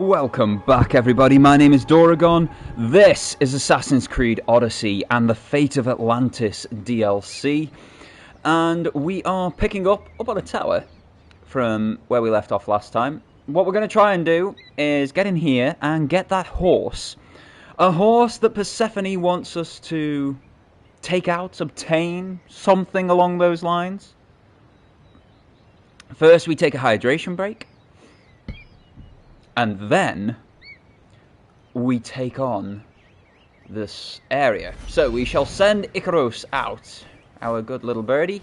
Welcome back, everybody. My name is Doragon. This is Assassin's Creed Odyssey and the Fate of Atlantis DLC. And we are picking up on a tower from where we left off last time. What we're going to try and do is get in here and get that horse. A horse that Persephone wants us to take out, obtain, something along those lines. First, we take a hydration break. And then we take on this area. So we shall send Icarus out, our good little birdie.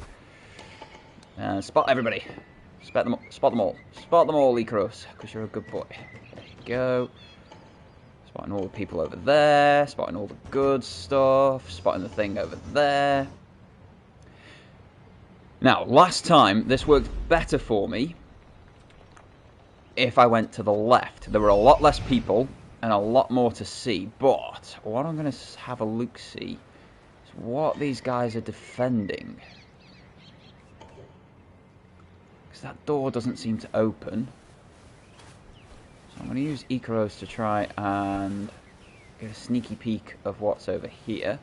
Spot everybody. Spot them all. Spot them all, Icarus, because you're a good boy. There you go. Spotting all the people over there. Spotting all the good stuff. Spotting the thing over there. Now, last time, this worked better for me if I went to the left. There were a lot less people and a lot more to see, but what I'm going to have a look-see is what these guys are defending. Because that door doesn't seem to open. So I'm going to use Icarus to try and get a sneaky peek of what's over here.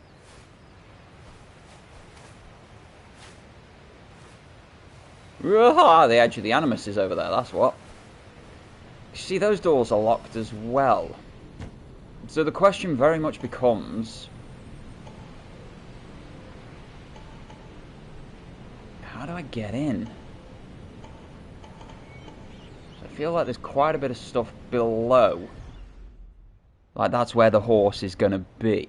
The edge of the animus is over there, that's what. See, those doors are locked as well. So the question very much becomes, how do I get in? So I feel like there's quite a bit of stuff below. Like that's where the horse is going to be.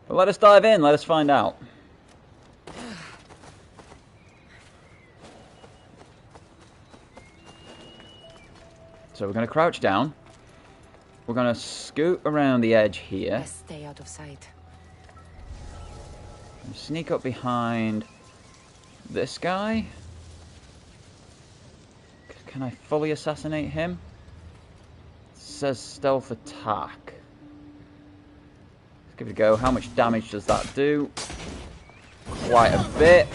But let us dive in, let us find out. So we're going to crouch down. We're going to scoot around the edge here. Let's stay out of sight. And sneak up behind this guy. Can I fully assassinate him? It says stealth attack. Let's give it a go. How much damage does that do? Quite a bit.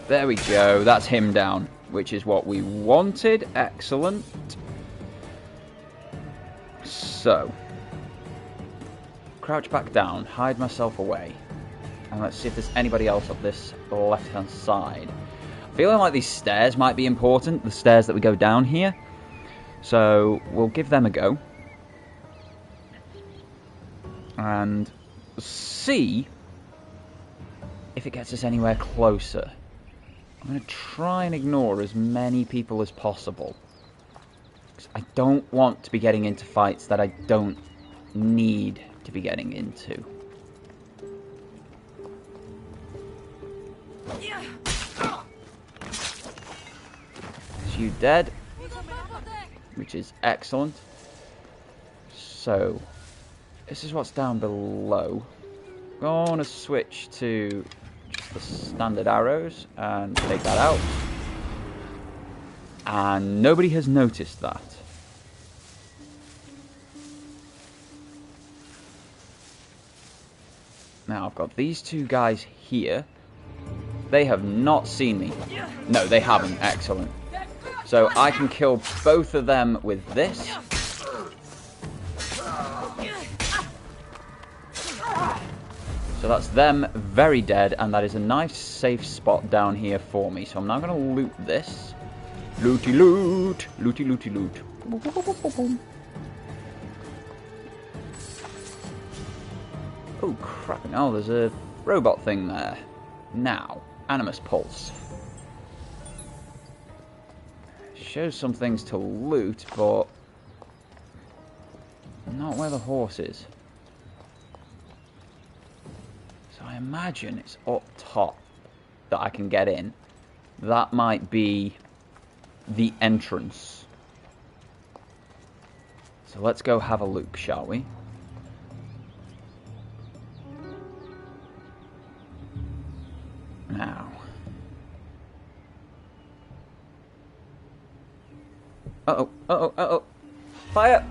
There we go, that's him down, which is what we wanted. Excellent. So, crouch back down, hide myself away, and let's see if there's anybody else up this left-hand side. Feeling like these stairs might be important, the stairs that we go down here. So, we'll give them a go. And see if it gets us anywhere closer. I'm going to try and ignore as many people as possible. Because I don't want to be getting into fights that I don't need to be getting into. Is you dead? Which is excellent. So, this is what's down below. I'm going to switch to the standard arrows and take that out, and nobody has noticed that. Now I've got these two guys here. They have not seen me. No, they haven't. Excellent. So I can kill both of them with this. So that's them very dead, and that is a nice safe spot down here for me. So I'm now going to loot this. Looty loot! Looty looty loot. Oh crap, oh there's a robot thing there. Now, animus pulse. Shows some things to loot, but not where the horse is. I imagine it's up top that I can get in. That might be the entrance. So let's go have a look, shall we? Now. Uh-oh, uh-oh, uh-oh. Fire!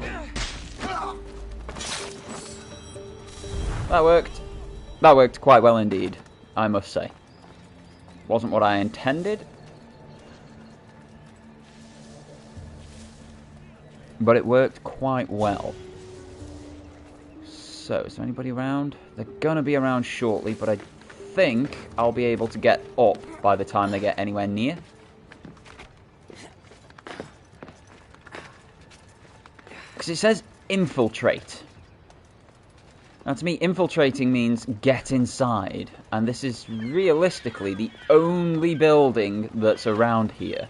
That worked. That worked quite well indeed, I must say. Wasn't what I intended. But it worked quite well. So, is there anybody around? They're gonna be around shortly, but I think I'll be able to get up by the time they get anywhere near. Because it says infiltrate. Now to me, infiltrating means get inside. And this is realistically the only building that's around here.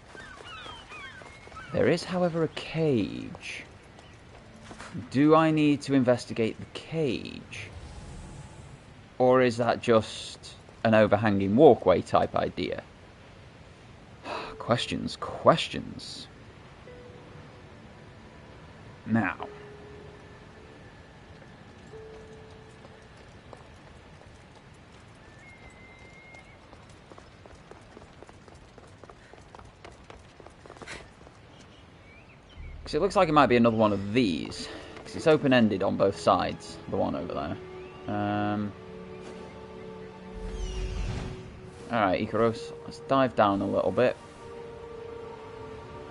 There is, however, a cage. Do I need to investigate the cage? Or is that just an overhanging walkway type idea? Questions, questions. Now. Because it looks like it might be another one of these. Because it's open-ended on both sides, the one over there. Alright, Icarus, let's dive down a little bit.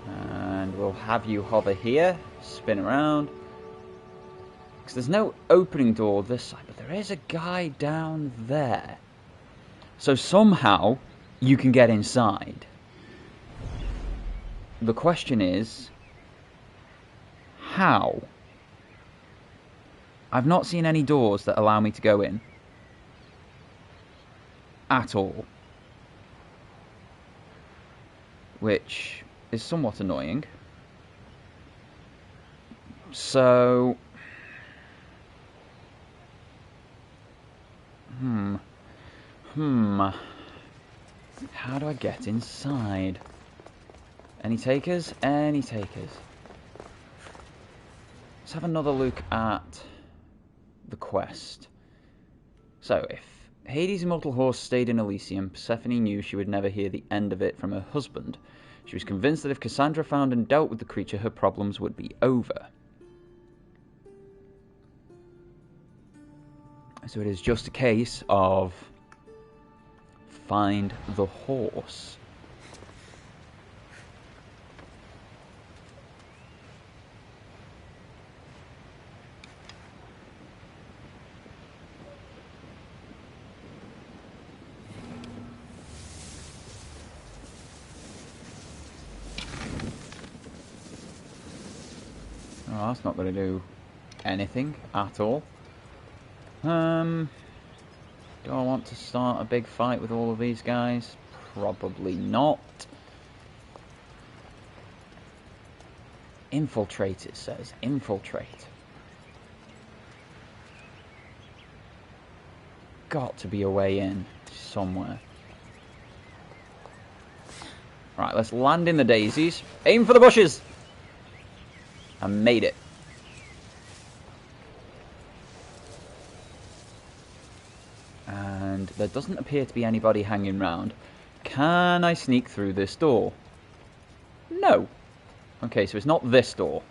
And we'll have you hover here, spin around. Because there's no opening door this side, but there is a guy down there. So somehow, you can get inside. The question is, how? I've not seen any doors that allow me to go in. At all. Which is somewhat annoying. So... How do I get inside? Any takers? Any takers? Let's have another look at the quest. So, if Hades' immortal horse stayed in Elysium, Persephone knew she would never hear the end of it from her husband. She was convinced that if Kassandra found and dealt with the creature, her problems would be over. So it is just a case of find the horse. Oh, that's not going to do anything at all. Do I want to start a big fight with all of these guys? Probably not. Infiltrate, it says. Infiltrate. Got to be a way in somewhere. Right, let's land in the daisies. Aim for the bushes! I made it. And there doesn't appear to be anybody hanging round. Can I sneak through this door? No. Okay, so it's not this door.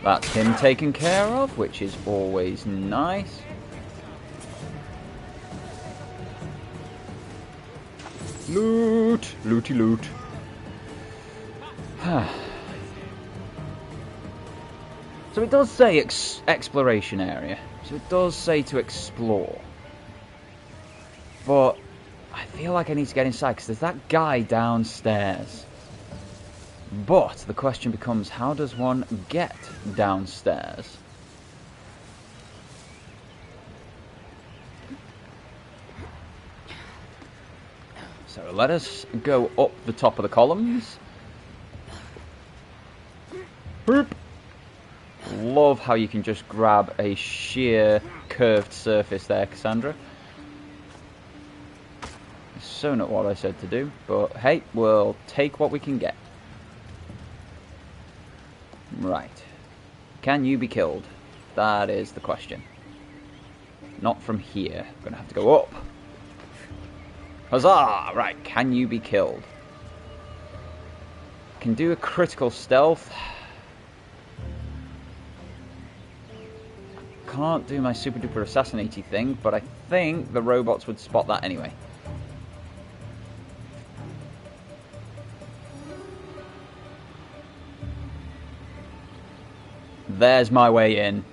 That's him taken care of, which is always nice. Loot! Looty loot. So it does say exploration area. So it does say to explore. But I feel like I need to get inside because there's that guy downstairs. But the question becomes, how does one get downstairs? So let us go up the top of the columns. Boop. Love how you can just grab a sheer curved surface there, Kassandra. So not what I said to do, but hey, we'll take what we can get. Right. Can you be killed? That is the question. Not from here. I'm going to have to go up. Huzzah! Right, can you be killed? Can do a critical stealth. Can't do my super duper assassinating thing, but I think the robots would spot that anyway. There's my way in.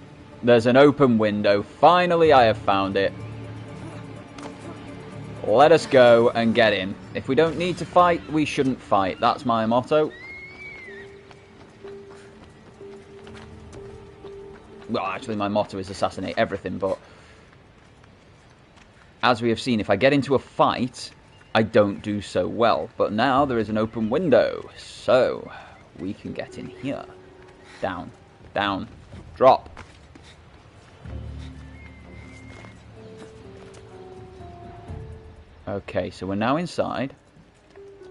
There's an open window. Finally, I have found it. Let us go and get in. If we don't need to fight, we shouldn't fight. That's my motto. Well, actually, my motto is assassinate everything, but as we have seen, if I get into a fight, I don't do so well. But now there is an open window, so we can get in here. Down, down, drop. Okay, so we're now inside.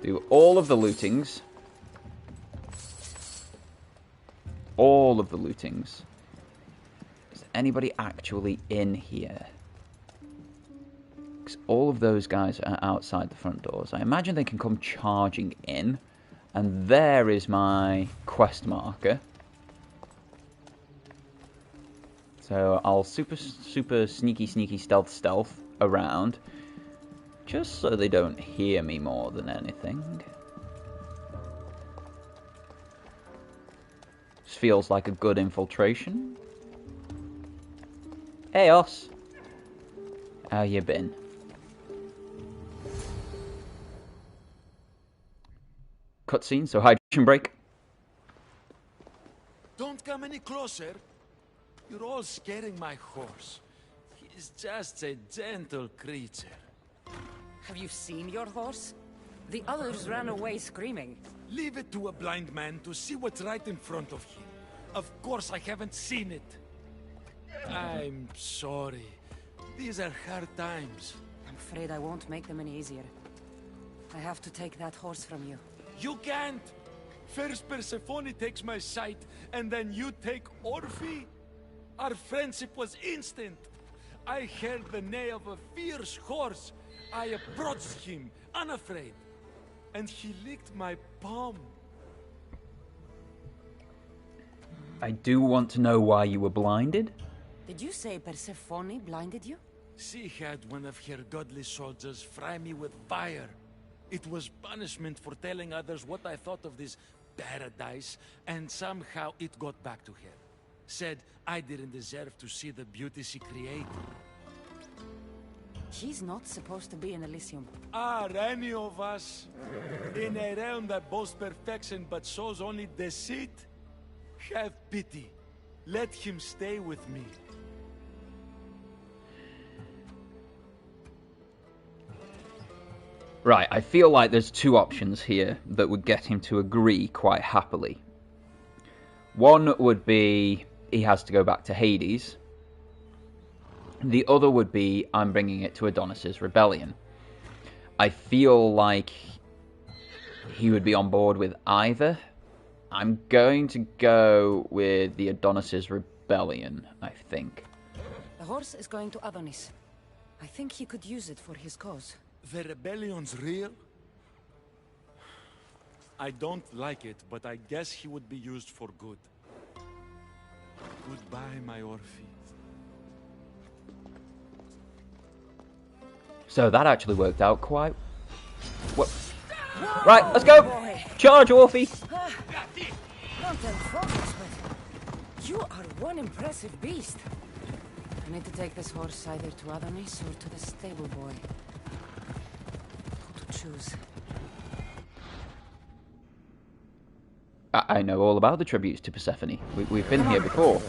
Do all of the lootings. All of the lootings. Is anybody actually in here? Because all of those guys are outside the front doors. I imagine they can come charging in. And there is my quest marker. So I'll super sneaky stealth around. Just so they don't hear me more than anything. This feels like a good infiltration. Hey, Os. How you been? Cutscene, so hydration break. Don't come any closer. You're all scaring my horse. He's just a gentle creature. Have you seen your horse? The others ran away screaming. Leave it to a blind man to see what's right in front of him. Of course I haven't seen it. I'm sorry. These are hard times. I'm afraid I won't make them any easier. I have to take that horse from you. You can't! First Persephone takes my sight, and then you take Orphe? Our friendship was instant. I heard the neigh of a fierce horse. I approached him, unafraid, and he licked my palm. I do want to know why you were blinded. Did you say Persephone blinded you? She had one of her godly soldiers fry me with fire. It was punishment for telling others what I thought of this paradise, and somehow it got back to her. Said I didn't deserve to see the beauty she created. She's not supposed to be in Elysium. Are any of us in a realm that boasts perfection but shows only deceit? Have pity. Let him stay with me. Right, I feel like there's two options here that would get him to agree quite happily. One would be he has to go back to Hades. The other would be I'm bringing it to Adonis's rebellion. I feel like he would be on board with either. I'm going to go with the Adonis's rebellion, I think. The horse is going to Adonis. I think he could use it for his cause. The rebellion's real? I don't like it, but I guess he would be used for good. Goodbye, my Orphe. So that actually worked out quite... What? Right, let's go! Charge, Orphe! Content focus, but you are one impressive beast. I need to take this horse either to Adonis or to the stable boy. Who to choose? I know all about the tributes to Persephone. We've been here before.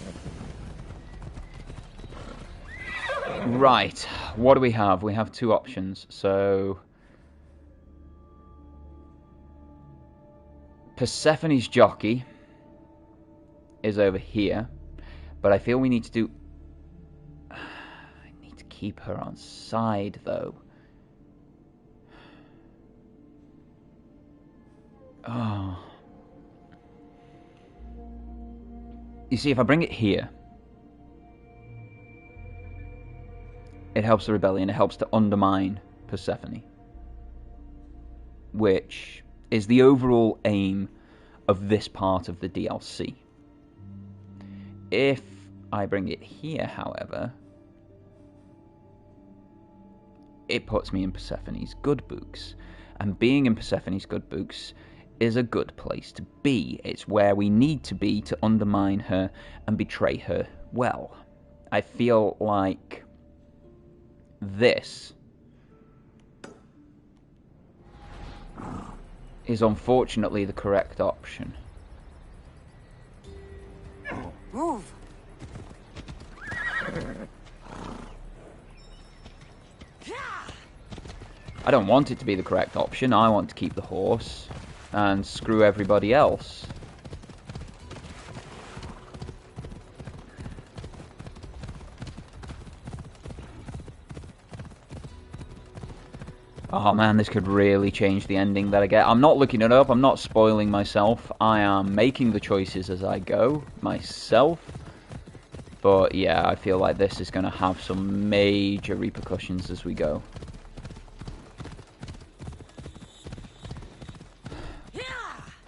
Right, what do we have? We have two options. So Persephone's jockey is over here, but I feel we need to do... I need to keep her on side, though. Oh. You see, if I bring it here, it helps the rebellion, it helps to undermine Persephone. which is the overall aim of this part of the DLC. If I bring it here, however, it puts me in Persephone's good books. And being in Persephone's good books is a good place to be. It's where we need to be to undermine her and betray her well. I feel like this is unfortunately the correct option. Move! I don't want it to be the correct option. I want to keep the horse and screw everybody else. Oh man, this could really change the ending that I get. I'm not looking it up, I'm not spoiling myself. I am making the choices as I go, myself. But yeah, I feel like this is going to have some major repercussions as we go.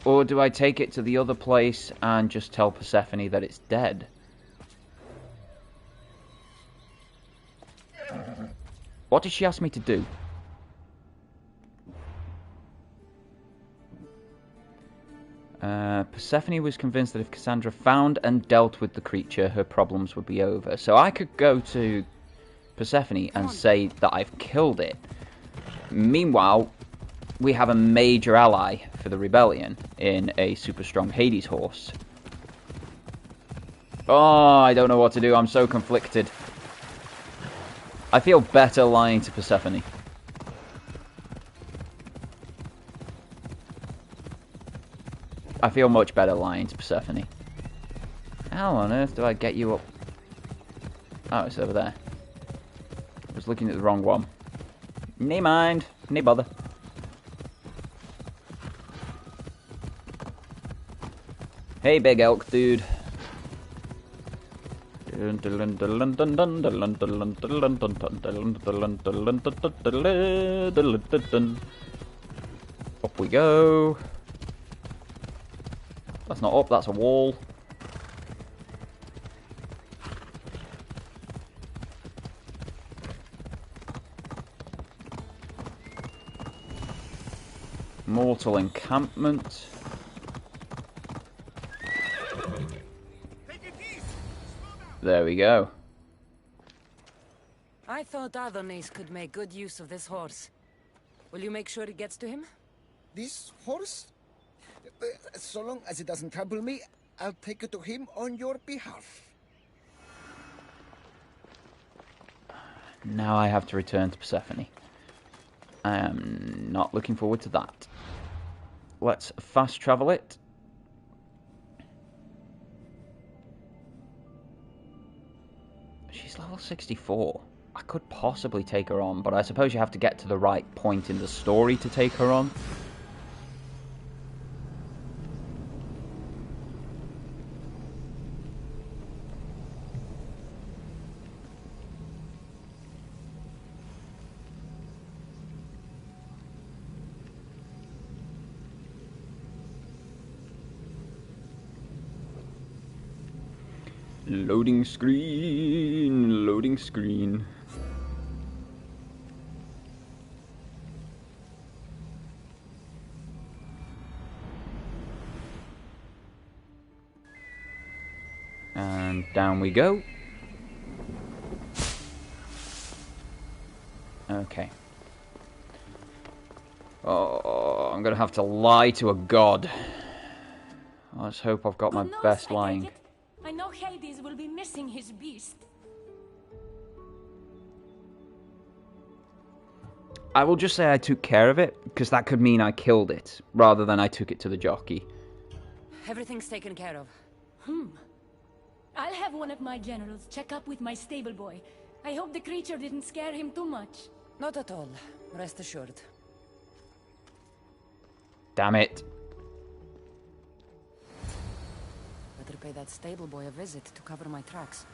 Or do I take it to the other place and just tell Persephone that it's dead? What did she ask me to do? Persephone was convinced that if Kassandra found and dealt with the creature, her problems would be over. So I could go to Persephone and say that I've killed it. Meanwhile, we have a major ally for the rebellion in a super strong Hades horse. Oh, I don't know what to do. I'm so conflicted. I feel better lying to Persephone. I feel much better lying to Persephone. How on earth do I get you up? Oh, it's over there. I was looking at the wrong one. Nay mind. Nay bother. Hey, big elk dude. Up we go. That's not up, that's a wall. Mortal encampment. There we go. I thought Adonis could make good use of this horse. Will you make sure it gets to him? This horse? So long as it doesn't trample me, I'll take it to him on your behalf. Now I have to return to Persephone. I am not looking forward to that. Let's fast travel it. She's level 64. I could possibly take her on, but I suppose you have to get to the right point in the story to take her on. Loading screen, loading screen. And down we go. Okay. Oh, I'm gonna have to lie to a god. Let's hope I've got my best lying. I know Hades will be missing his beast. I will just say I took care of it, because that could mean I killed it, rather than I took it to the jockey. Everything's taken care of. I'll have one of my generals check up with my stable boy. I hope the creature didn't scare him too much. Not at all. Rest assured. Damn it. Better pay that stable boy a visit to cover my tracks.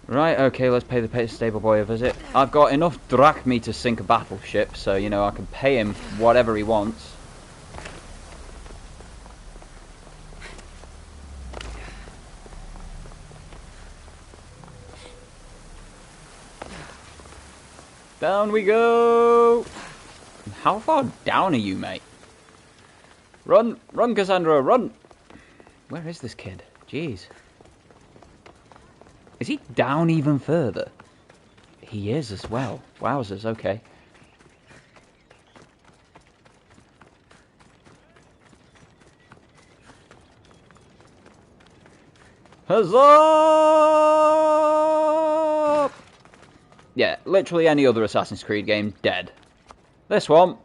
Right, okay, let's pay the stable boy a visit. I've got enough drachmi to sink a battleship, so, you know, I can pay him whatever he wants. Down we go! How far down are you, mate? Run! Run, Kassandra, run! Where is this kid? Jeez. Is he down even further? He is as well. Wowzers, okay. Huzzah! Yeah, literally any other Assassin's Creed game, dead. This one,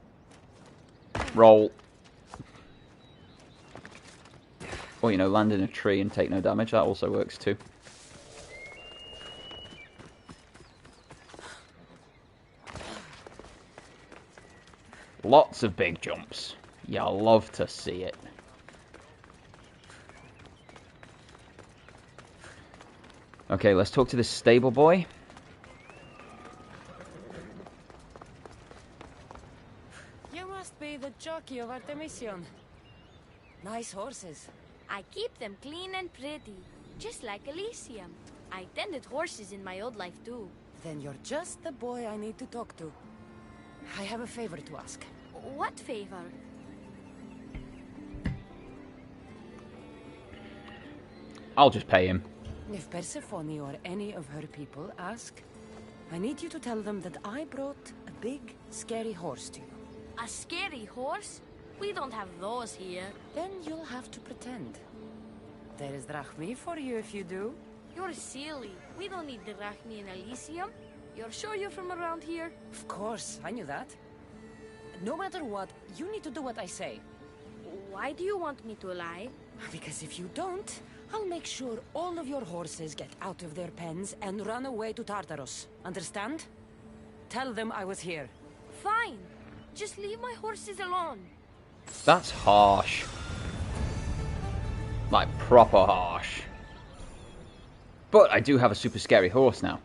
roll. Or, you know, land in a tree and take no damage, that also works too. Lots of big jumps. You'll love to see it. Okay, let's talk to this stable boy. You must be the jockey of Artemision. Nice horses. I keep them clean and pretty, just like Elysium. I tended horses in my old life too. Then you're just the boy I need to talk to. I have a favor to ask. What favor? I'll just pay him. If Persephone or any of her people ask, I need you to tell them that I brought a big, scary horse to you. A scary horse? We don't have those here. Then you'll have to pretend. There is drachmi for you if you do. You're silly. We don't need the drachmi in Elysium. You're sure you're from around here? Of course, I knew that. No matter what, you need to do what I say. Why do you want me to lie? Because if you don't, I'll make sure all of your horses get out of their pens and run away to Tartarus. Understand? Tell them I was here. Fine. Just leave my horses alone. That's harsh. Like, proper harsh. But I do have a super scary horse now.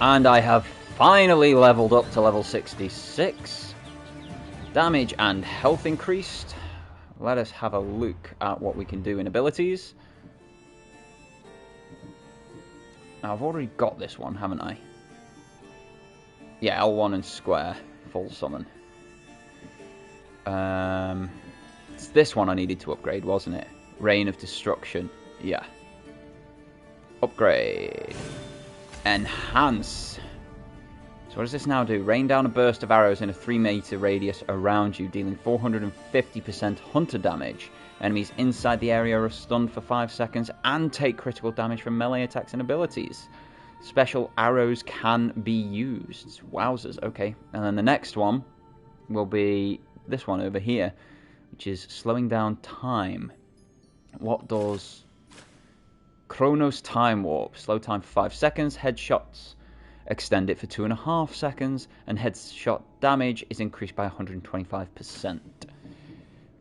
And I have finally leveled up to level 66. Damage and health increased. Let us have a look at what we can do in abilities. Now, I've already got this one, haven't I? Yeah, L1 and square, full summon. It's this one I needed to upgrade, wasn't it? Reign of Destruction. Yeah. Upgrade. Enhance. So what does this now do? Rain down a burst of arrows in a 3-meter radius around you, dealing 450% hunter damage. Enemies inside the area are stunned for 5 seconds and take critical damage from melee attacks and abilities. Special arrows can be used. Wowzers, okay. And then the next one will be this one over here, which is slowing down time. What does Chronos Time Warp? Slow time for 5 seconds, headshots extend it for 2.5 seconds, and headshot damage is increased by 125%.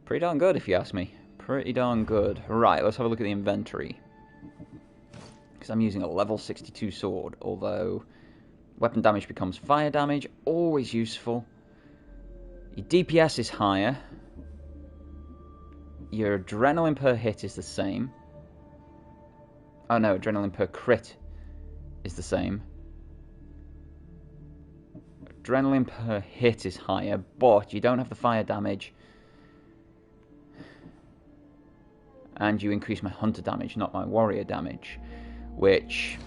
Pretty darn good, if you ask me. Pretty darn good. Right, let's have a look at the inventory. Because I'm using a level 62 sword, although weapon damage becomes fire damage, always useful. Your DPS is higher. Your adrenaline per hit is the same. Oh no, adrenaline per crit is the same. Adrenaline per hit is higher, but you don't have the fire damage. And you increase my hunter damage, not my warrior damage. Which,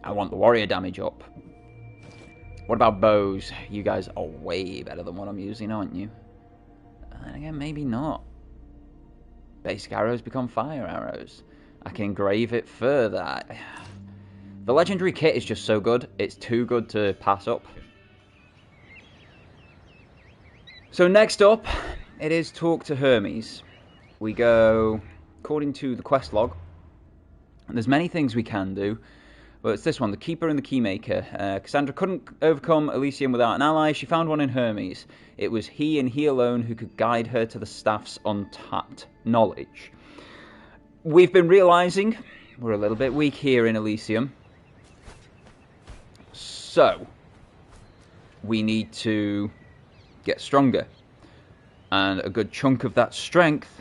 I want the warrior damage up. What about bows? You guys are way better than what I'm using, aren't you? And again, maybe not. Basic arrows become fire arrows. I can engrave it further. The legendary kit is just so good. It's too good to pass up. So next up, it is talk to Hermes. We go according to the quest log. And there's many things we can do, but it's this one, the Keeper and the Keymaker. Kassandra couldn't overcome Elysium without an ally. She found one in Hermes. It was he and he alone who could guide her to the staff's untapped knowledge. We've been realising We're a little bit weak here in Elysium. So, we need to get stronger. And a good chunk of that strength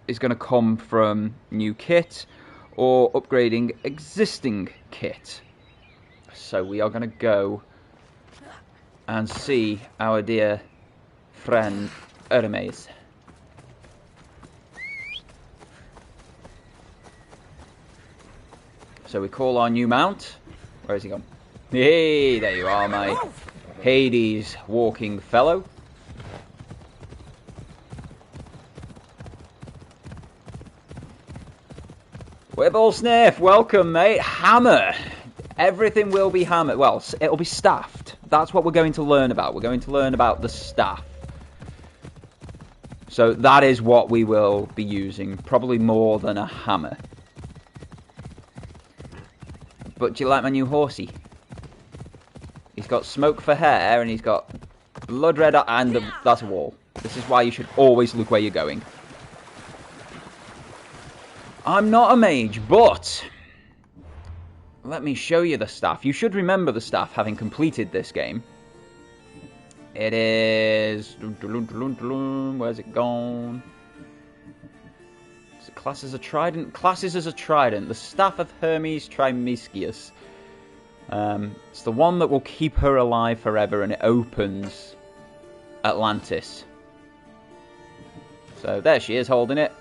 is going to come from new kit or upgrading existing kit. So we are going to go and see our dear friend Hermes. So we call our new mount. Where is he gone? Hey, there you are, my Hades walking fellow. Whipple Sniff, welcome, mate. Hammer. Everything will be hammered. Well, it'll be staffed. That's what we're going to learn about. We're going to learn about the staff. So that is what we will be using. Probably more than a hammer. But do you like my new horsey? He's got smoke for hair and he's got blood red and that's a wall. This is why you should always look where you're going. I'm not a mage, but let me show you the staff. You should remember the staff having completed this game. It is... Where's it gone? Is it classed as a trident? Classes as a trident. The staff of Hermes Trismegistus. It's the one that will keep her alive forever, and it opens Atlantis. So there she is holding it.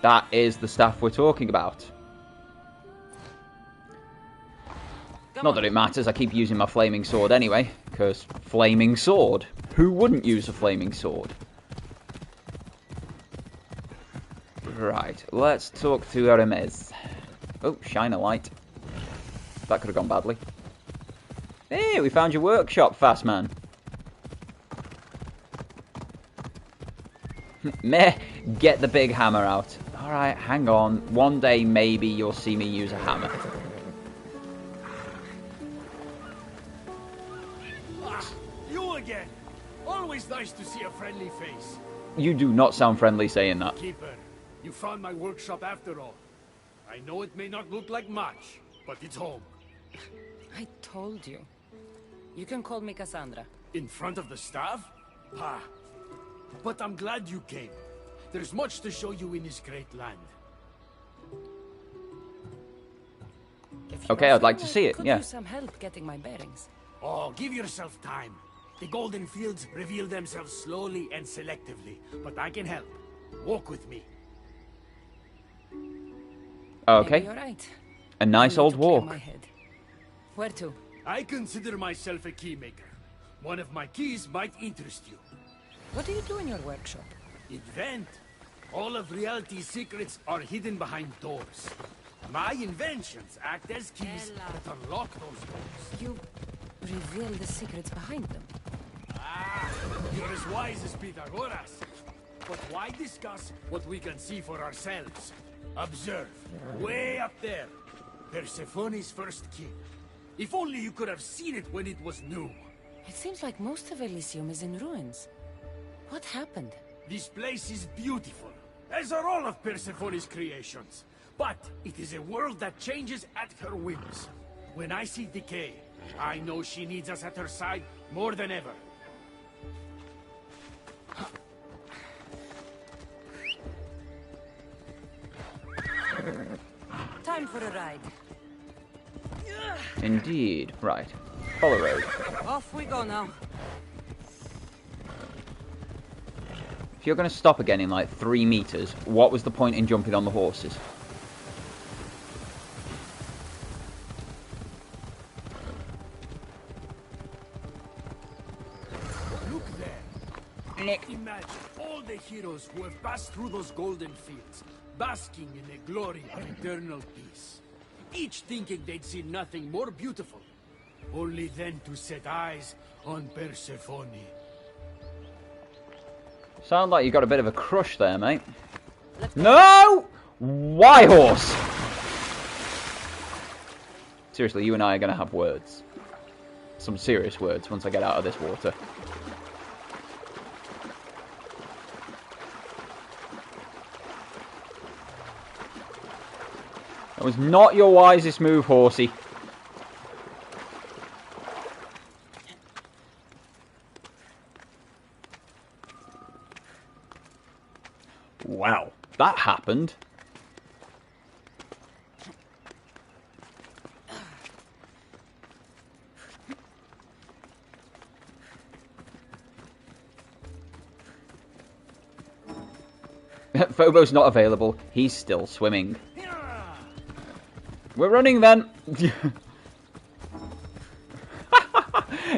That is the staff we're talking about. Not that it matters, I keep using my flaming sword anyway, because flaming sword. Who wouldn't use a flaming sword? Right, let's talk to Hermes. Oh, shine a light. That could have gone badly. Hey, we found your workshop, fast man. Meh, get the big hammer out. Alright, hang on. One day, maybe, you'll see me use a hammer. You again! Always nice to see a friendly face. You do not sound friendly saying that. Keeper, you found my workshop after all. I know it may not look like much, but it's home. I told you. You can call me Kassandra. In front of the staff? Ha! But I'm glad you came. There's much to show you in this great land. Okay, I'd like to see it, could yeah. use some help getting my bearings. Oh, give yourself time. The golden fields reveal themselves slowly and selectively, but I can help. Walk with me. Okay. Maybe you're right. A nice I need old to clear walk. my head. Where to? I consider myself a key maker. One of my keys might interest you. What do you do in your workshop? Invent. All of reality's secrets are hidden behind doors. My inventions act as keys that unlock those doors. You reveal the secrets behind them. Ah, you're as wise as Pythagoras. But why discuss what we can see for ourselves? Observe, way up there, Persephone's first key. If only you could have seen it when it was new. It seems like most of Elysium is in ruins. What happened? This place is beautiful, as are all of Persephone's creations. But it is a world that changes at her whims. When I see decay, I know she needs us at her side more than ever. Time for a ride. Indeed. Right. Follow road. Off we go now. If you're going to stop again in like 3 meters, what was the point in jumping on the horses? Look there. Nick. Imagine all the heroes who have passed through those golden fields, basking in the glory of eternal peace. Each thinking they'd see nothing more beautiful, only then to set eyes on Persephone. Sound like you got a bit of a crush there, mate. No! Why horse? Seriously, you and I are going to have words. Some serious words once I get out of this water. That was not your wisest move, horsey. Wow, that happened. Phobos not available. He's still swimming. We're running then.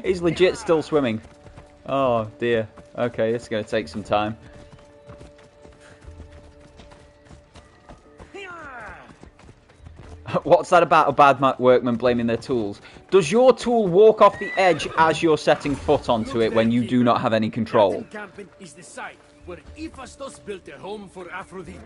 He's legit still swimming. Oh dear. Okay, it's going to take some time. What's that about a bad workman blaming their tools? Does your tool walk off the edge as you're setting foot onto it when you do not have any control? Is the site where Hephaestus built a home for Aphrodite.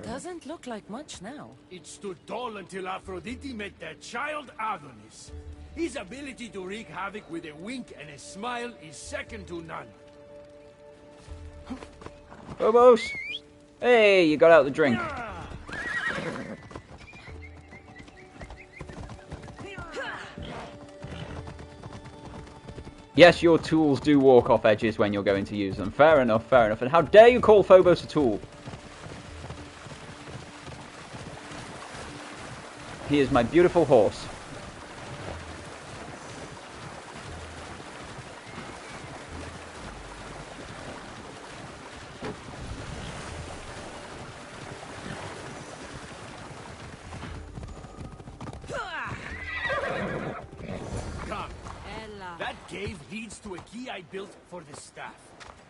Doesn't look like much now. It stood tall until Aphrodite met their child Adonis. His ability to wreak havoc with a wink and a smile is second to none. Phobos! Hey, you got out the drink. Yes, your tools do walk off edges when you're going to use them. Fair enough, fair enough. And how dare you call Phobos a tool? He is my beautiful horse. Cave leads to a key I built for the staff.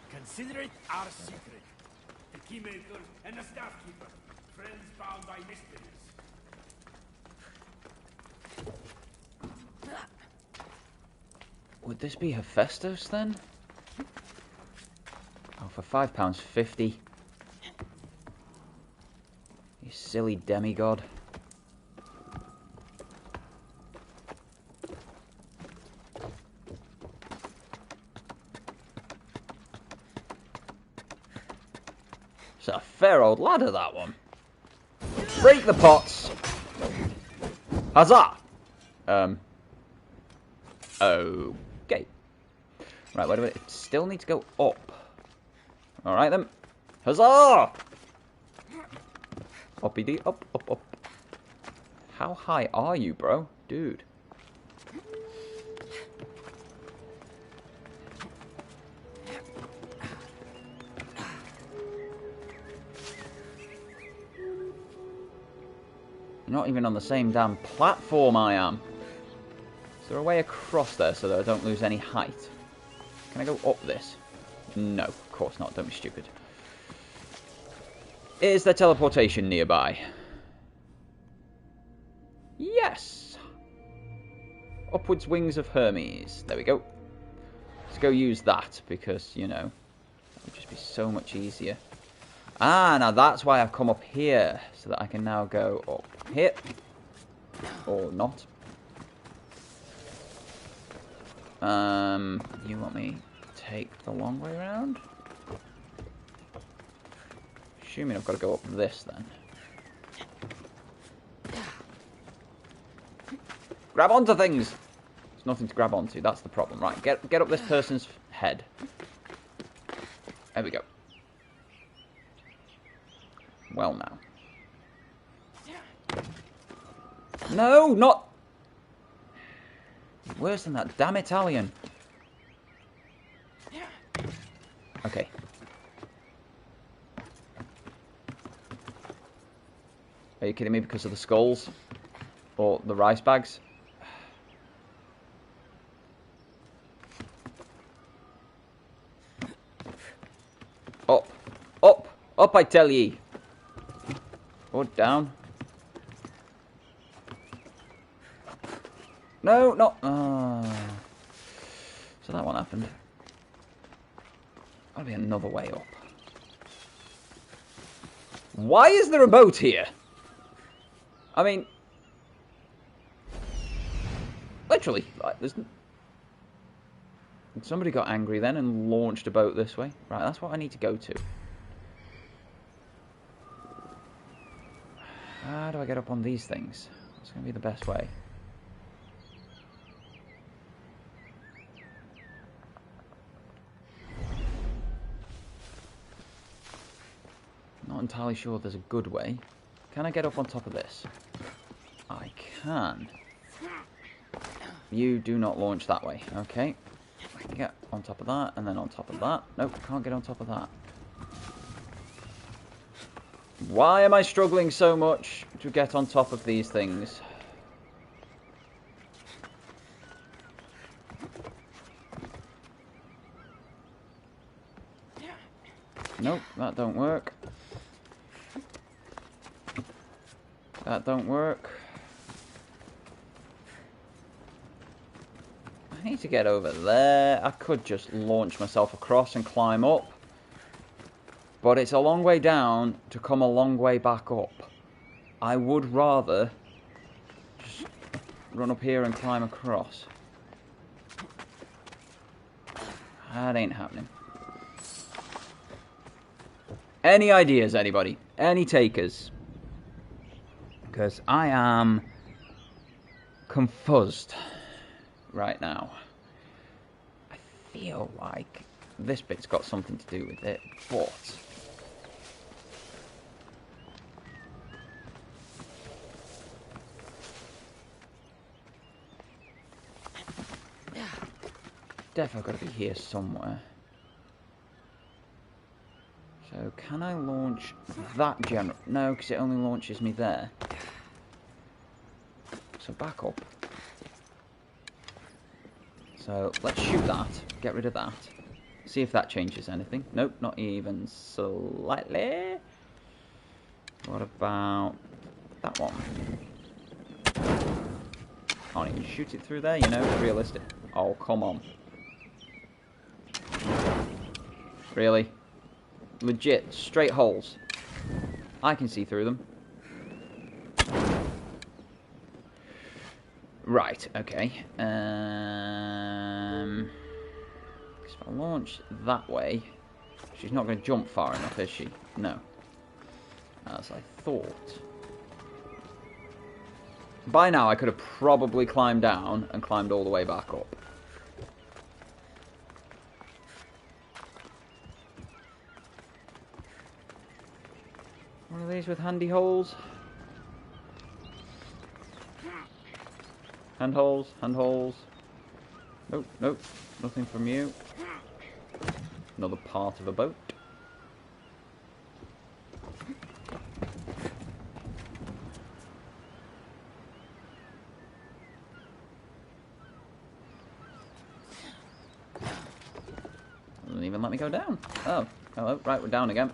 Consider it our secret. The keymaker and the staff keeper, friends bound by mysteries. Would this be Hephaestus then? Oh, for £5.50. You silly demigod. It's a fair old ladder, that one. Break the pots. Huzzah! Okay. Right, where do we still need to go up? Alright then. Huzzah! Uppity, up, up, up. How high are you, bro? Dude. You're not even on the same damn platform I am. Is there a way across there so that I don't lose any height? Can I go up this? No, of course not. Don't be stupid. Is there teleportation nearby? Yes! Upwards wings of Hermes. There we go. Let's go use that because, you know, that would just be so much easier. Ah, now that's why I've come up here, so that I can now go up here. Or not. You want me to take the long way around? Assuming I've got to go up this then. Grab onto things! There's nothing to grab onto, that's the problem. Right, get up this person's head. There we go. Well now. No, not... Worse than that damn Italian. Okay. Are you kidding me because of the skulls? Or the rice bags? Up. Up. Up, I tell ye. Or down. No, no. So that one happened. That'll be another way up. Why is there a boat here? I mean, literally, like, there's... Somebody got angry then and launched a boat this way. Right, that's what I need to go to. How do I get up on these things? What's going to be the best way? Not entirely sure there's a good way. Can I get up on top of this? I can. You do not launch that way. Okay. I can get on top of that, and then on top of that. Nope, can't get on top of that. Why am I struggling so much to get on top of these things? Nope, that don't work. That don't work. I need to get over there. I could just launch myself across and climb up. But it's a long way down to come a long way back up. I would rather just run up here and climb across. That ain't happening. Any ideas, anybody? Any takers? Because I am confused right now. I feel like this bit's got something to do with it, but definitely got to be here somewhere. So can I launch that general? No, because it only launches me there. So back up. So let's shoot that. Get rid of that. See if that changes anything. Nope, not even slightly. What about that one? Can't even shoot it through there, you know, realistic. Oh, come on. Really? Legit, straight holes. I can see through them. Right, okay. If I launch that way, she's not going to jump far enough, is she? No. As I thought. By now, I could have probably climbed down and climbed all the way back up. One of these with handy holes. Hand holes, hand holes. Nope, nope, nothing from you. Another part of a boat. Doesn't even let me go down. Oh, hello. Right, we're down again.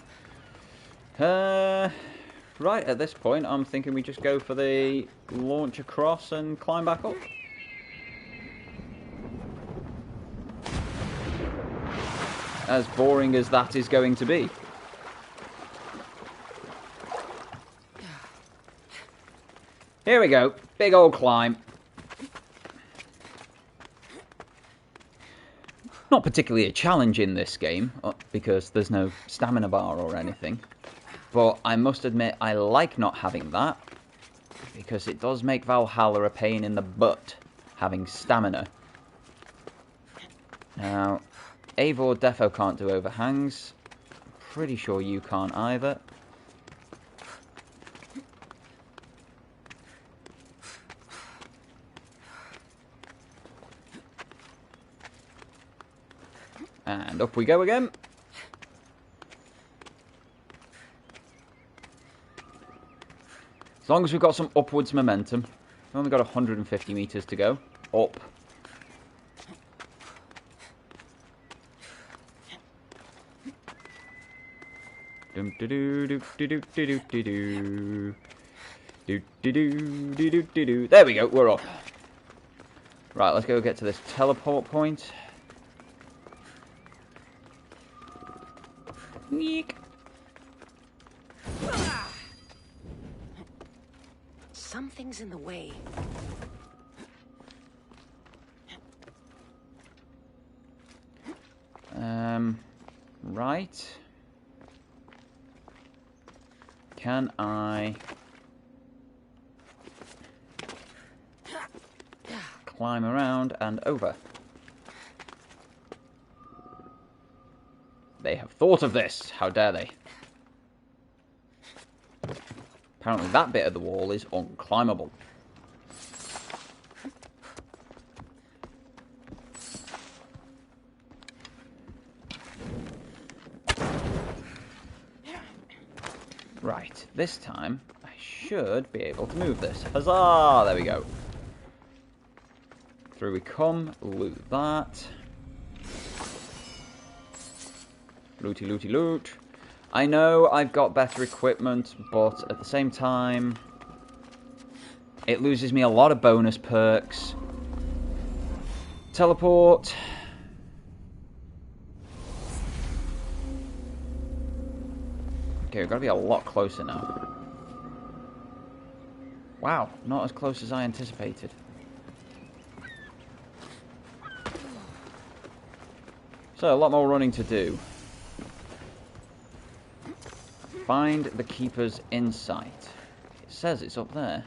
Right, at this point, I'm thinking we just go for the launch across and climb back up. As boring as that is going to be. Here we go. Big old climb. Not particularly a challenge in this game, because there's no stamina bar or anything. But I must admit, I like not having that, because it does make Valhalla a pain in the butt, having stamina. Now, Eivor defo can't do overhangs. Pretty sure you can't either. And up we go again. As long as we've got some upwards momentum. We've only got 150 meters to go. Up. There we go, we're up. Right, let's go get to this teleport point. Yeek. Something's in the way. Right. Can I climb around and over. They have thought of this. How dare they? Apparently that bit of the wall is unclimbable. Right, this time I should be able to move this. Huzzah! There we go. Through we come, loot that. Looty, looty, loot. I know I've got better equipment, but at the same time, it loses me a lot of bonus perks. Teleport. Okay, we've got to be a lot closer now. Wow, not as close as I anticipated. So, a lot more running to do. Find the Keeper's Insight. It says it's up there.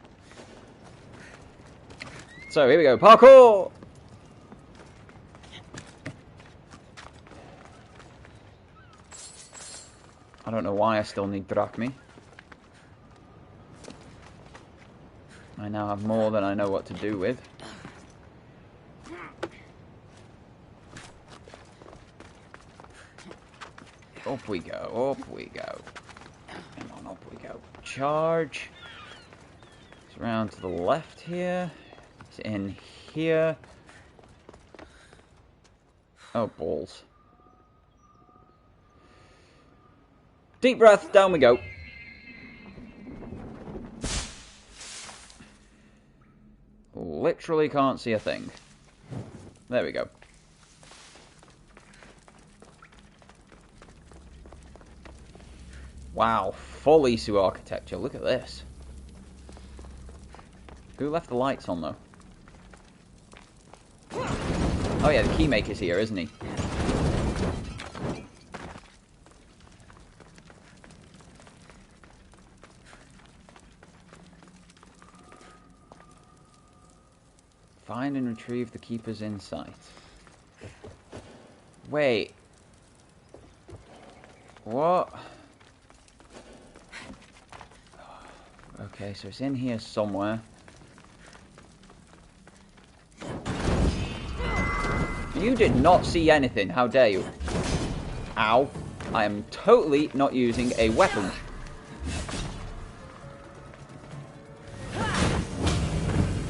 So, here we go. Parkour! I don't know why I still need drachmi. I now have more than I know what to do with. Up we go, up we go. Come on, up we go. Charge. It's around to the left here. It's in here. Oh, balls. Deep breath, down we go. Literally can't see a thing. There we go. Wow, full Elysium architecture. Look at this. Who left the lights on, though? Oh yeah, the keymaker's here, isn't he? Find and retrieve the Keeper's Insight. Wait. What? Okay, so it's in here somewhere. You did not see anything. How dare you? Ow. I am totally not using a weapon.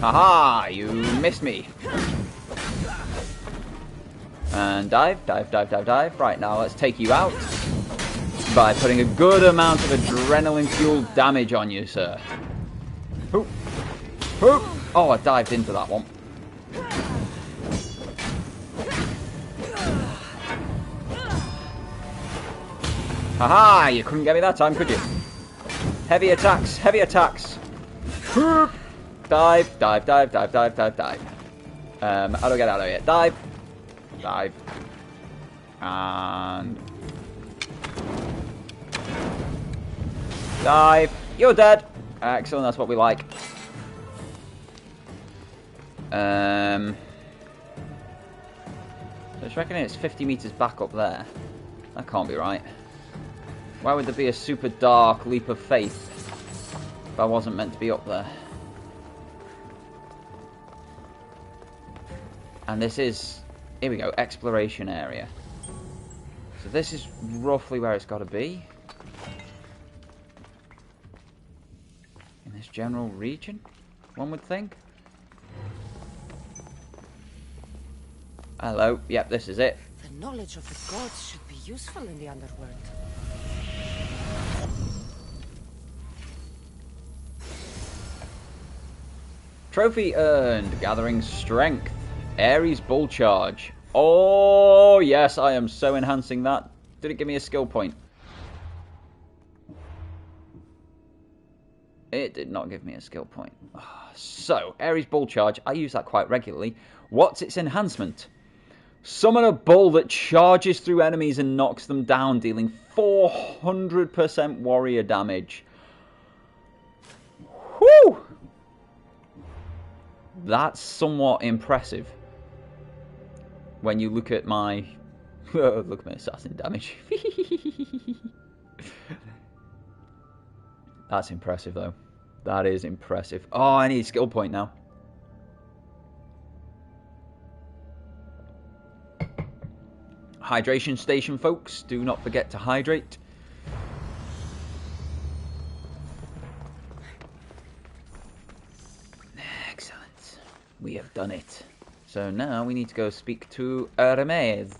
Haha, you missed me. And dive, dive, dive, dive, dive. Right, now let's take you out by putting a good amount of adrenaline-fueled damage on you, sir. Hoop. Hoop. Oh, I dived into that one. Haha, you couldn't get me that time, could you? Heavy attacks, heavy attacks. Hoop. Dive, dive, dive, dive, dive, dive, dive. How do I get out of here? Dive. Dive. And... dive. You're dead. Excellent, that's what we like. So it's reckoning it's 50 meters back up there. That can't be right. Why would there be a super dark leap of faith if I wasn't meant to be up there? And this is, here we go, exploration area. So this is roughly where it's got to be. In this general region, one would think. Hello, yep, this is it. The knowledge of the gods should be useful in the underworld. Trophy earned, gathering strength. Ares Bull Charge. Oh, yes, I am so enhancing that. Did it give me a skill point? It did not give me a skill point. So, Ares Bull Charge, I use that quite regularly. What's its enhancement? Summon a bull that charges through enemies and knocks them down, dealing 400% warrior damage. Whew! That's somewhat impressive. When you look at my... look at my assassin damage. That's impressive, though. That is impressive. Oh, I need a skill point now. Hydration station, folks. Do not forget to hydrate. Excellent. We have done it. So now we need to go speak to Hermes.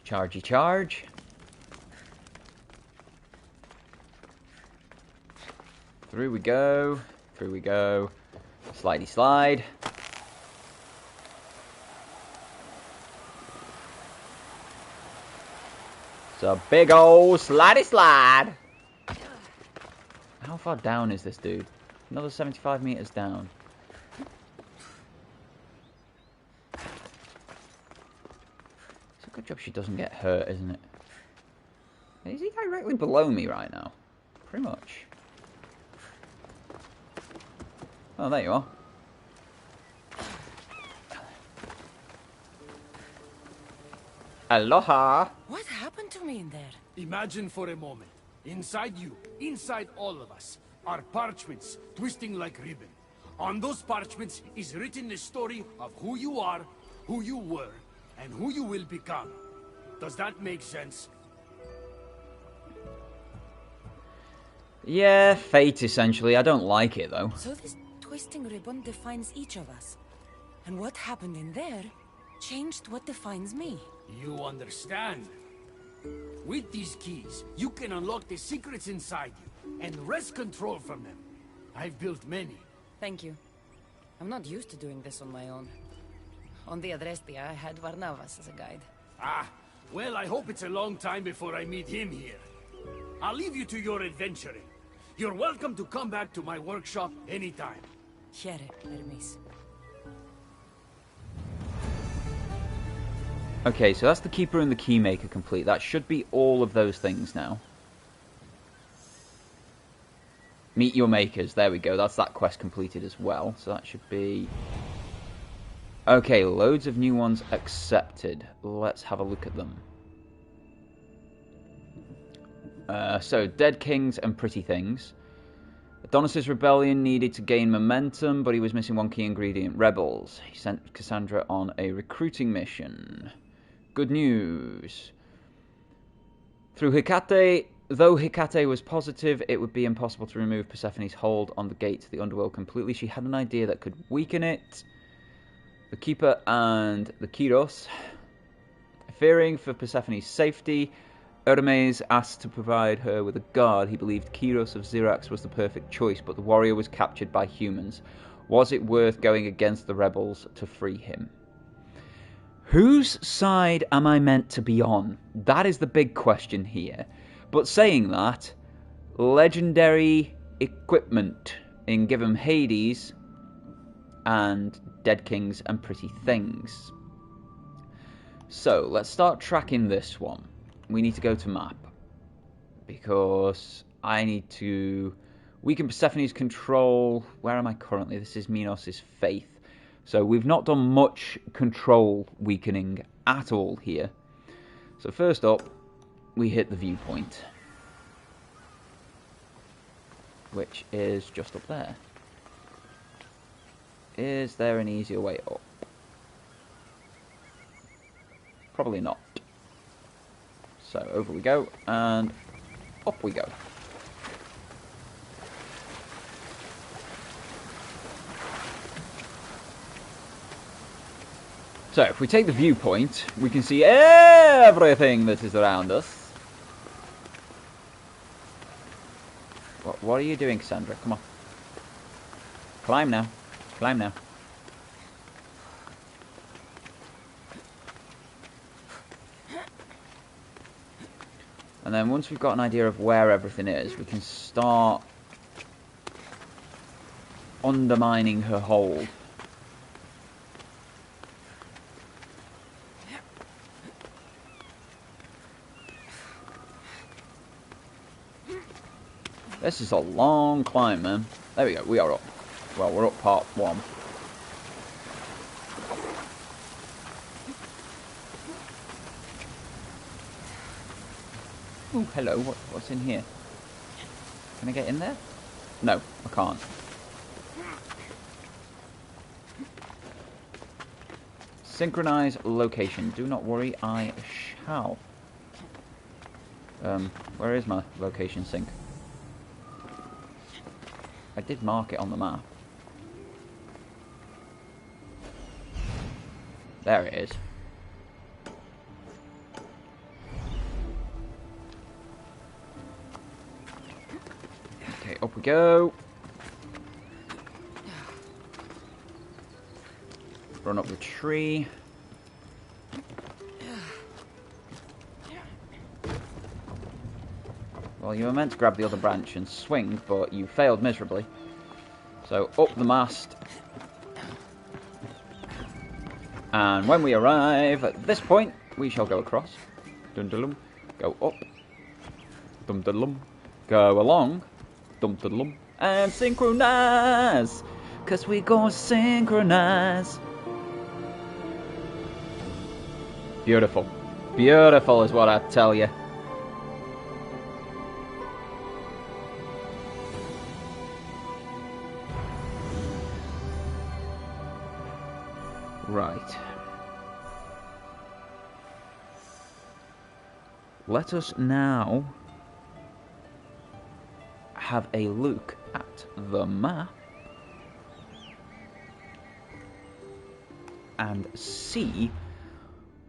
Chargey charge. Through we go. Through we go. Slidey slide. It's a big old slidey slide. How far down is this dude? Another 75 meters down. It's a good job she doesn't get hurt, isn't it? Is he directly below me right now? Pretty much. Oh, there you are. Aloha! What happened to me in there? Imagine for a moment. Inside you, inside all of us, are parchments twisting like ribbon. On those parchments is written the story of who you are, who you were, and who you will become. Does that make sense? Yeah, fate essentially. I don't like it though. So this twisting ribbon defines each of us. And what happened in there changed what defines me. You understand? With these keys, you can unlock the secrets inside you and wrest control from them. I've built many. Thank you. I'm not used to doing this on my own. On the Adrestia, I had Varnavas as a guide. Ah, well, I hope it's a long time before I meet him here. I'll leave you to your adventuring. You're welcome to come back to my workshop anytime. Here, Hermes. Okay, so that's the Keeper and the Keymaker complete. That should be all of those things now. Meet your makers. There we go. That's that quest completed as well. So that should be... Okay, loads of new ones accepted. Let's have a look at them. So, Dead Kings and Pretty Things. Adonis's rebellion needed to gain momentum, but he was missing one key ingredient. Rebels. He sent Kassandra on a recruiting mission. Good news. Through Hecate, though Hecate was positive it would be impossible to remove Persephone's hold on the gate to the underworld completely, she had an idea that could weaken it. The Keeper and the Kyros. Fearing for Persephone's safety, Hermes asked to provide her with a guard. He believed Kyros of Xyrax was the perfect choice, but the warrior was captured by humans. Was it worth going against the rebels to free him? Whose side am I meant to be on? That is the big question here. But saying that, legendary equipment in Give 'em Hades and Dead Kings and Pretty Things. So, let's start tracking this one. We need to go to map. Because I need to weaken Persephone's control. Where am I currently? This is Minos' faith. So we've not done much control weakening at all here. So first up, we hit the viewpoint. Which is just up there. Is there an easier way up? Probably not. So over we go, and up we go. So if we take the viewpoint, we can see everything that is around us. What are you doing, Kassandra? Come on. Climb now. Climb now. And then once we've got an idea of where everything is, we can start undermining her hold. This is a long climb, man. There we go, we are up. Well, we're up part 1. Oh, hello, what's in here? Can I get in there? No, I can't. Synchronize location. Do not worry, I shall. Where is my location sync? I did mark it on the map. There it is. Okay, up we go. Run up the tree. Well, you were meant to grab the other branch and swing, but you failed miserably. So, up the mast. And when we arrive at this point, we shall go across. Dum-da-lum. Go up. Dum-da-lum. Go along. Dum-da-lum. And synchronize! 'Cause we gonna synchronize. Beautiful. Beautiful is what I tell you. Right. Let us now have a look at the map and see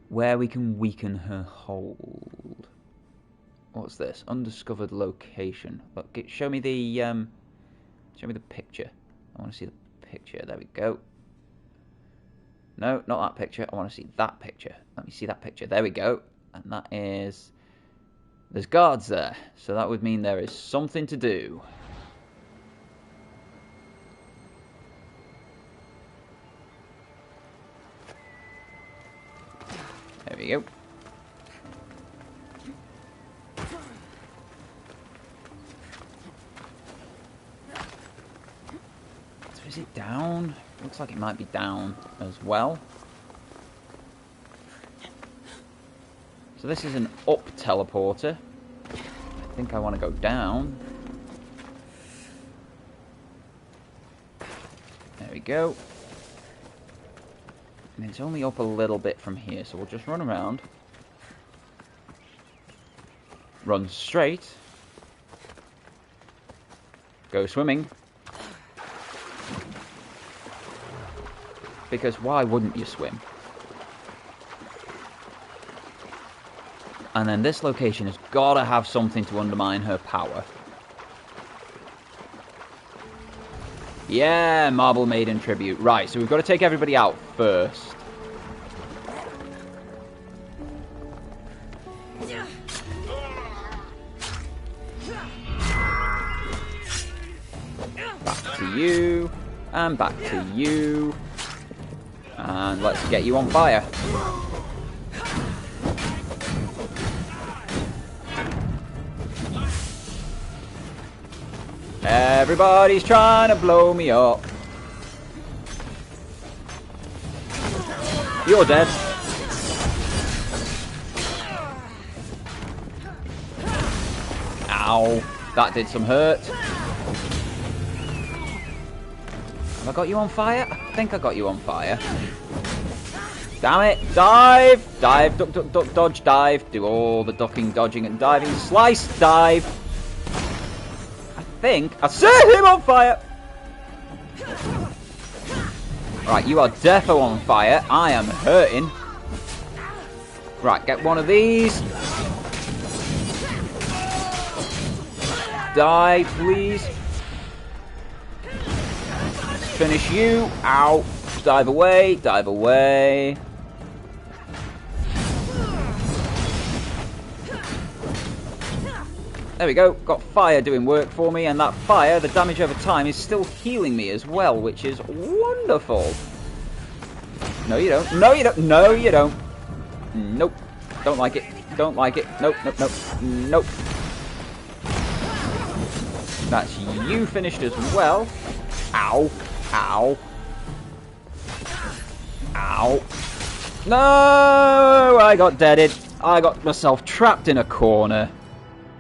where we can weaken her hold. What's this? Undiscovered location. Look, show me the picture. I want to see the picture. There we go. No, not that picture. I want to see that picture. Let me see that picture. There we go. And that is... There's guards there. So that would mean there is something to do. There we go. So is it down? Looks like it might be down as well. So this is an up teleporter. I think I want to go down. There we go. And it's only up a little bit from here, so we'll just run around. Run straight. Go swimming. Because why wouldn't you swim? And then this location has got to have something to undermine her power. Yeah, Marble Maiden tribute. Right, so we've got to take everybody out first. Back to you. And back to you. And let's get you on fire. Everybody's trying to blow me up. You're dead. Ow. That did some hurt. Have I got you on fire? I think I got you on fire. Damn it. Dive. Dive. Duck, duck, duck, dodge, dive. Do all the ducking, dodging, and diving. Slice, dive. I think I set him on fire. Right, you are defo on fire. I am hurting. Right, get one of these. Die, please. Finish you. Ow. Dive away. Dive away. There we go, got fire doing work for me, and that fire, the damage over time, is still healing me as well, which is wonderful. No, you don't. No, you don't. No, you don't. Nope. Don't like it. Don't like it. Nope, nope, nope. Nope. That's you finished as well. Ow. Ow. Ow. No! I got deaded. I got myself trapped in a corner.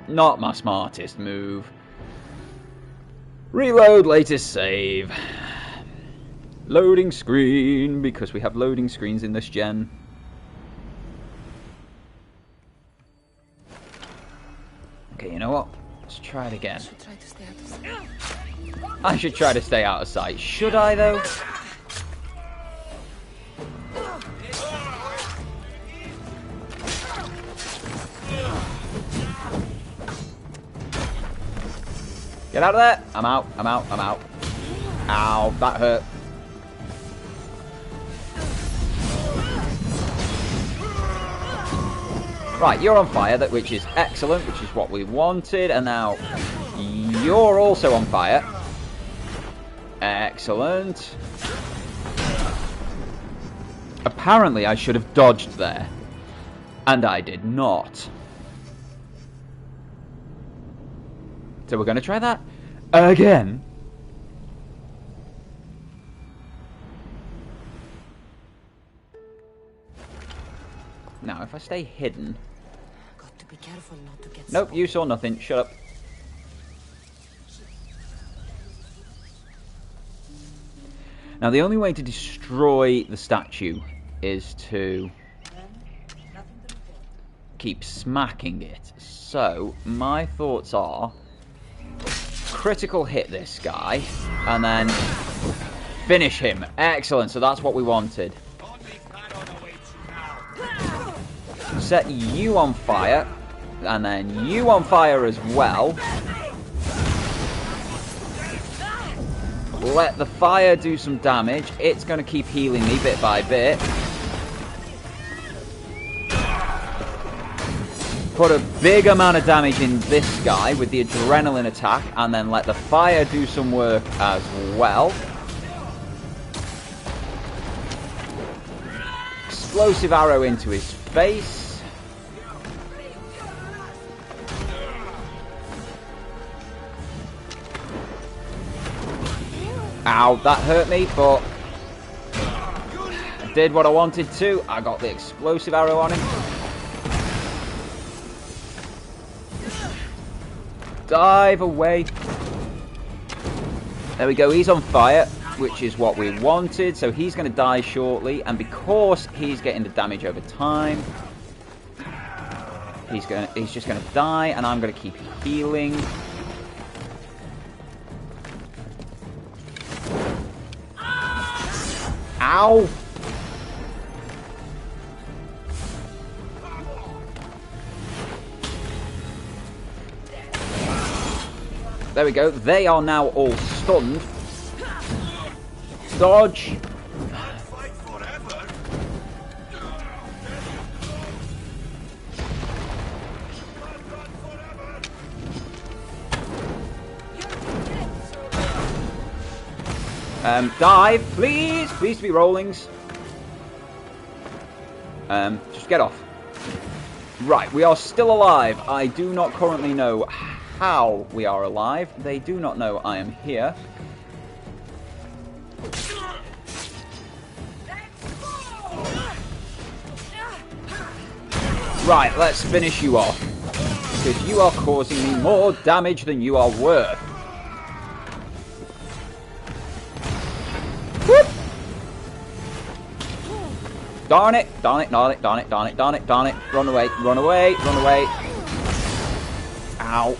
Not my smartest move. Reload, latest save. Loading screen, because we have loading screens in this gen. Okay, you know what? Let's try it again. I should try to stay out of sight. Should I, though? Get out of there! I'm out, I'm out, I'm out. Ow, that hurt. Right, you're on fire, which is excellent, which is what we wanted, and now you're also on fire. Excellent. Apparently I should have dodged there, and I did not. So we're going to try that again. Now, if I stay hidden... Got to be careful not to get Nope, you saw nothing. Shut up. Now, the only way to destroy the statue is to keep smacking it. So, my thoughts are... critical hit this guy, and then finish him. Excellent, so that's what we wanted. Set you on fire, and then you on fire as well. Let the fire do some damage. It's going to keep healing me bit by bit. Put a big amount of damage in this guy with the adrenaline attack, and then let the fire do some work as well. Explosive arrow into his face. Ow, that hurt me, but I did what I wanted to. I got the explosive arrow on him. Dive away. There we go, he's on fire, which is what we wanted. So he's going to die shortly, and because he's getting the damage over time, he's just going to die, and I'm going to keep healing. Ow! There we go. They are now all stunned. Dodge. Dive, please. Please be rollings. Just get off. Right, we are still alive. I do not currently know how we are alive. They do not know I am here. Right, let's finish you off. Because you are causing me more damage than you are worth. Whoop! Darn it, darn it, darn it, darn it, darn it, darn it, darn it. Run away, run away, run away. Ow.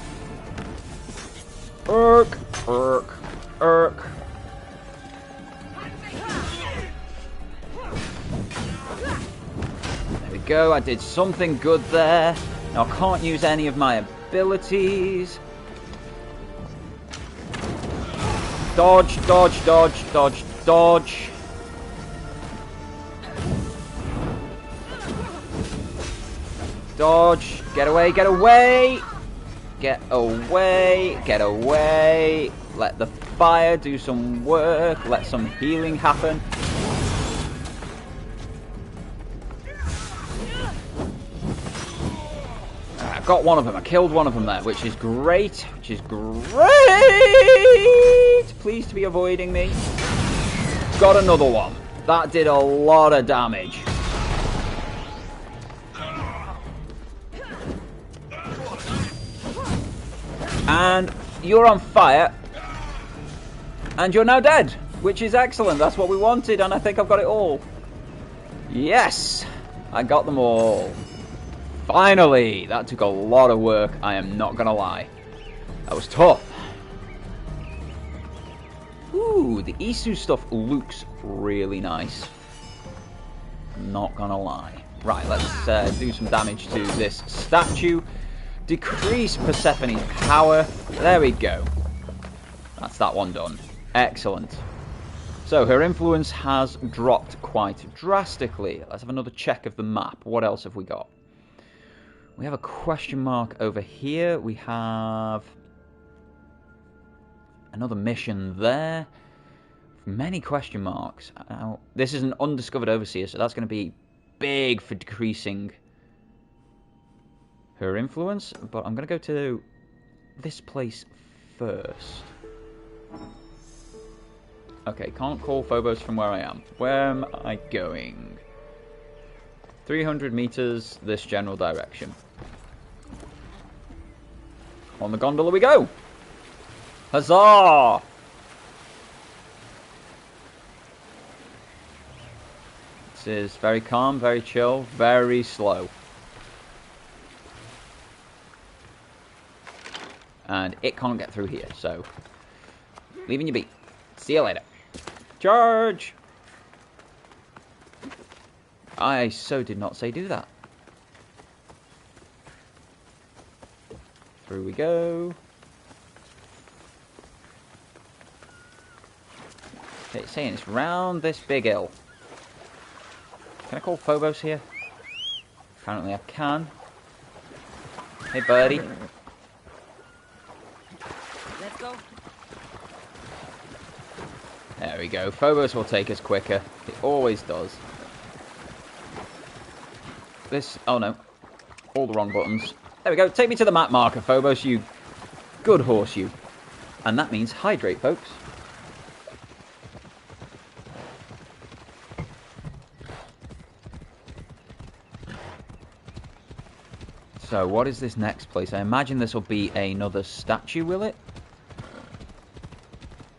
Irk, irk, irk. There we go, I did something good there. Now I can't use any of my abilities. Dodge, dodge, dodge, dodge, dodge. Dodge. Get away, get away. Get away, get away. Let the fire do some work. Let some healing happen. got one of them. I killed one of them there, which is great. Which is great! Please to be avoiding me. Got another one. That did a lot of damage. And you're on fire. And you're now dead, which is excellent. That's what we wanted, and I think I've got it all. Yes! I got them all. Finally! That took a lot of work, I am not gonna lie. That was tough. Ooh, the Isu stuff looks really nice. Not gonna lie. Right, let's do some damage to this statue. Decrease Persephone's power. There we go. That's that one done. Excellent. So, her influence has dropped quite drastically. Let's have another check of the map. What else have we got? We have a question mark over here. We have another mission there. Many question marks. Now, this is an undiscovered overseer, so that's going to be big for decreasing her influence. But I'm going to go to this place first. Okay, can't call Phobos from where I am. Where am I going? 300 meters this general direction. On the gondola we go! Huzzah! This is very calm, very chill, very slow. And it can't get through here, so leaving you be. See you later. Charge! I so did not say do that. Through we go. Okay, it's saying it's round this big hill. Can I call Phobos here? Apparently I can. Hey, buddy. Let's go. There we go. Phobos will take us quicker. It always does. This... Oh, no. All the wrong buttons. There we go. Take me to the map marker, Phobos, you good horse, you. And that means hydrate, folks. So, what is this next place? I imagine this will be another statue, will it?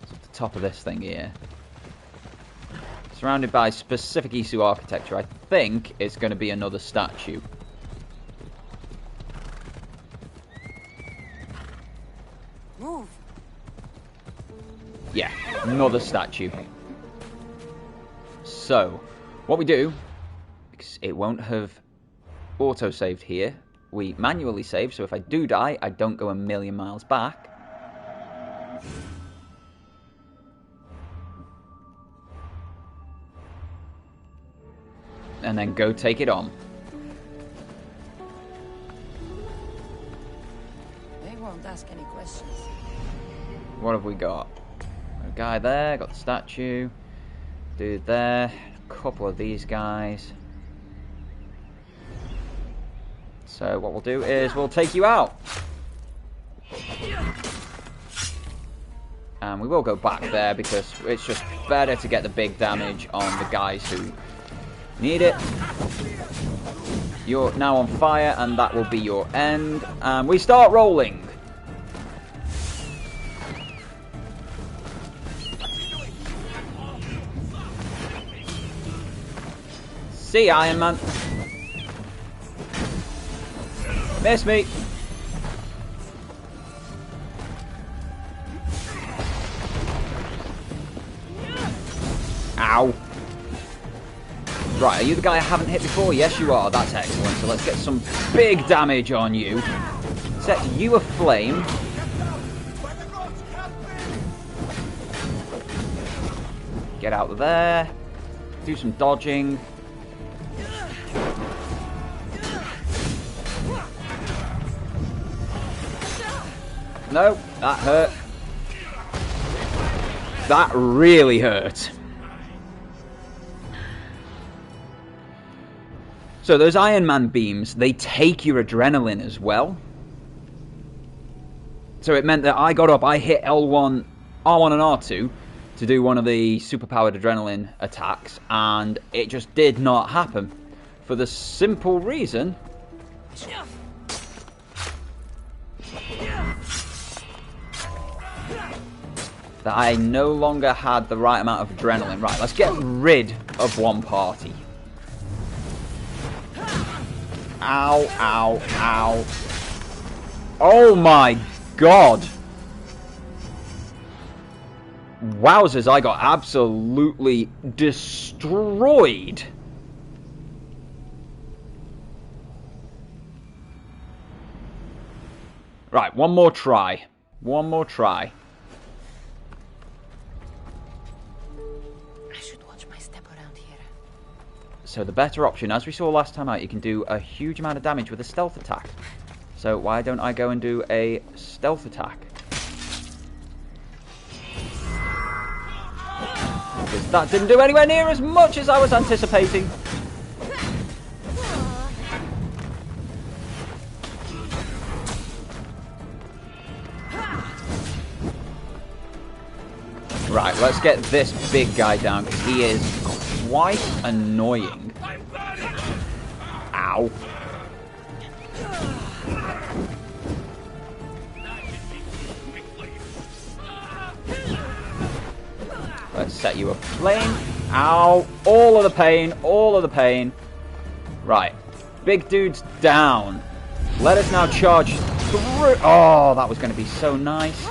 It's at the top of this thing here. Surrounded by specific Isu architecture. I think it's going to be another statue. Move. Yeah, another statue. So, what we do, because it won't have auto-saved here, we manually save, so if I do die, I don't go a million miles back. And then go take it on. They won't ask any questions. What have we got? A guy there, got the statue. Dude there, a couple of these guys. So what we'll do is we'll take you out. And we will go back there because it's just better to get the big damage on the guys who need it. You're now on fire and that will be your end. And we start rolling. See ya, Iron Man. Miss me. Ow. Right, are you the guy I haven't hit before? Yes, you are. That's excellent. So let's get some big damage on you. Set you aflame. Get out of there. Do some dodging. No, that hurt. That really hurt. So those Iron Man beams, they take your adrenaline as well. So it meant that I got up, I hit L1, R1 and R2 to do one of the superpowered adrenaline attacks, and it just did not happen. For the simple reason that I no longer had the right amount of adrenaline. Right, let's get rid of one party. Ow, ow, ow. Oh my god. Wowzers, I got absolutely destroyed. Right, one more try. One more try. I should watch my step around here. So the better option, as we saw last time out, you can do a huge amount of damage with a stealth attack. So why don't I go and do a stealth attack? Because that didn't do anywhere near as much as I was anticipating. Right, let's get this big guy down, because he is quite annoying. Ow. Let's set you up flame. Ow. All of the pain. All of the pain. Right. Big dude's down. Let us now charge through. Oh, that was going to be so nice.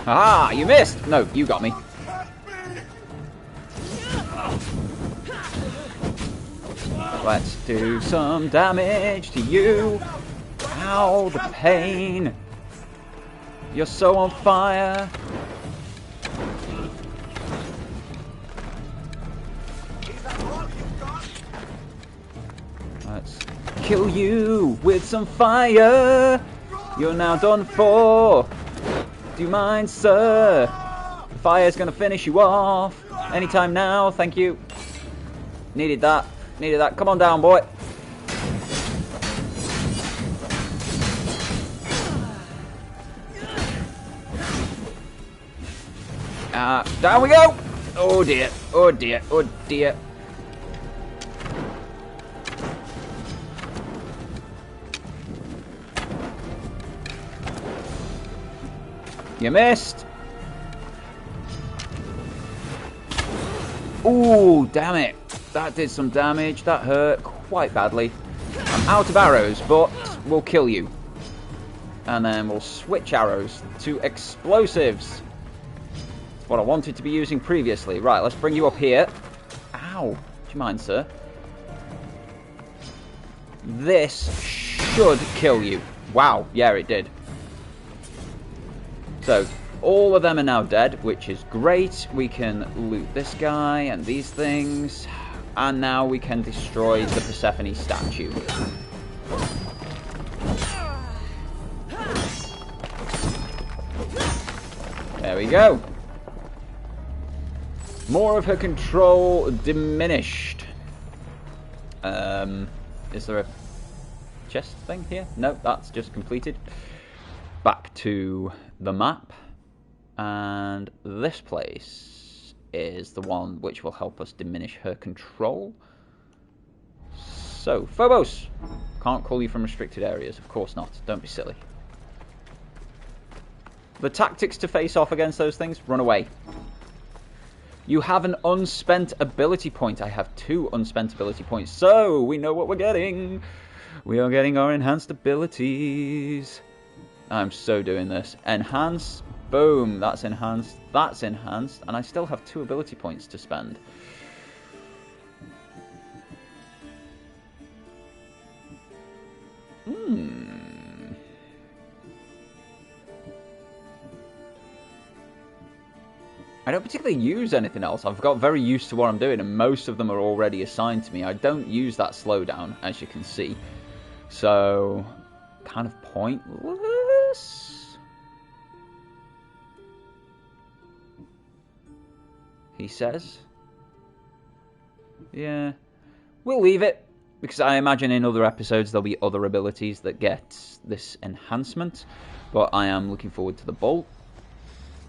Ah, you missed! No, you got me. Let's do some damage to you. Ow, the pain. You're so on fire. Let's kill you with some fire. You're now done for. Do you mind, sir? The fire's gonna finish you off. Anytime now, thank you. Needed that. Needed that. Come on down, boy. Down we go. Oh dear. Oh dear. Oh dear. You missed. Ooh, damn it. That did some damage. That hurt quite badly. I'm out of arrows, but we'll kill you. And then we'll switch arrows to explosives. That's what I wanted to be using previously. Right, let's bring you up here. Ow. Do you mind, sir? This should kill you. Wow. Yeah, it did. So, all of them are now dead, which is great. We can loot this guy and these things. And now we can destroy the Persephone statue. There we go. More of her control diminished. Is there a chest thing here? No, that's just completed. Back to the map, and this place is the one which will help us diminish her control. So, Phobos! Can't call you from restricted areas, of course not, don't be silly. The tactics to face off against those things, run away. You have an unspent ability point. I have 2 unspent ability points, so we know what we're getting. We are getting our enhanced abilities. I'm so doing this. Enhance. Boom. That's enhanced. That's enhanced. And I still have 2 ability points to spend. I don't particularly use anything else. I've got very used to what I'm doing, and most of them are already assigned to me. I don't use that slowdown, as you can see. So, kind of pointless. He says. Yeah. We'll leave it, because I imagine in other episodes there'll be other abilities that get this enhancement. But I am looking forward to the bolt,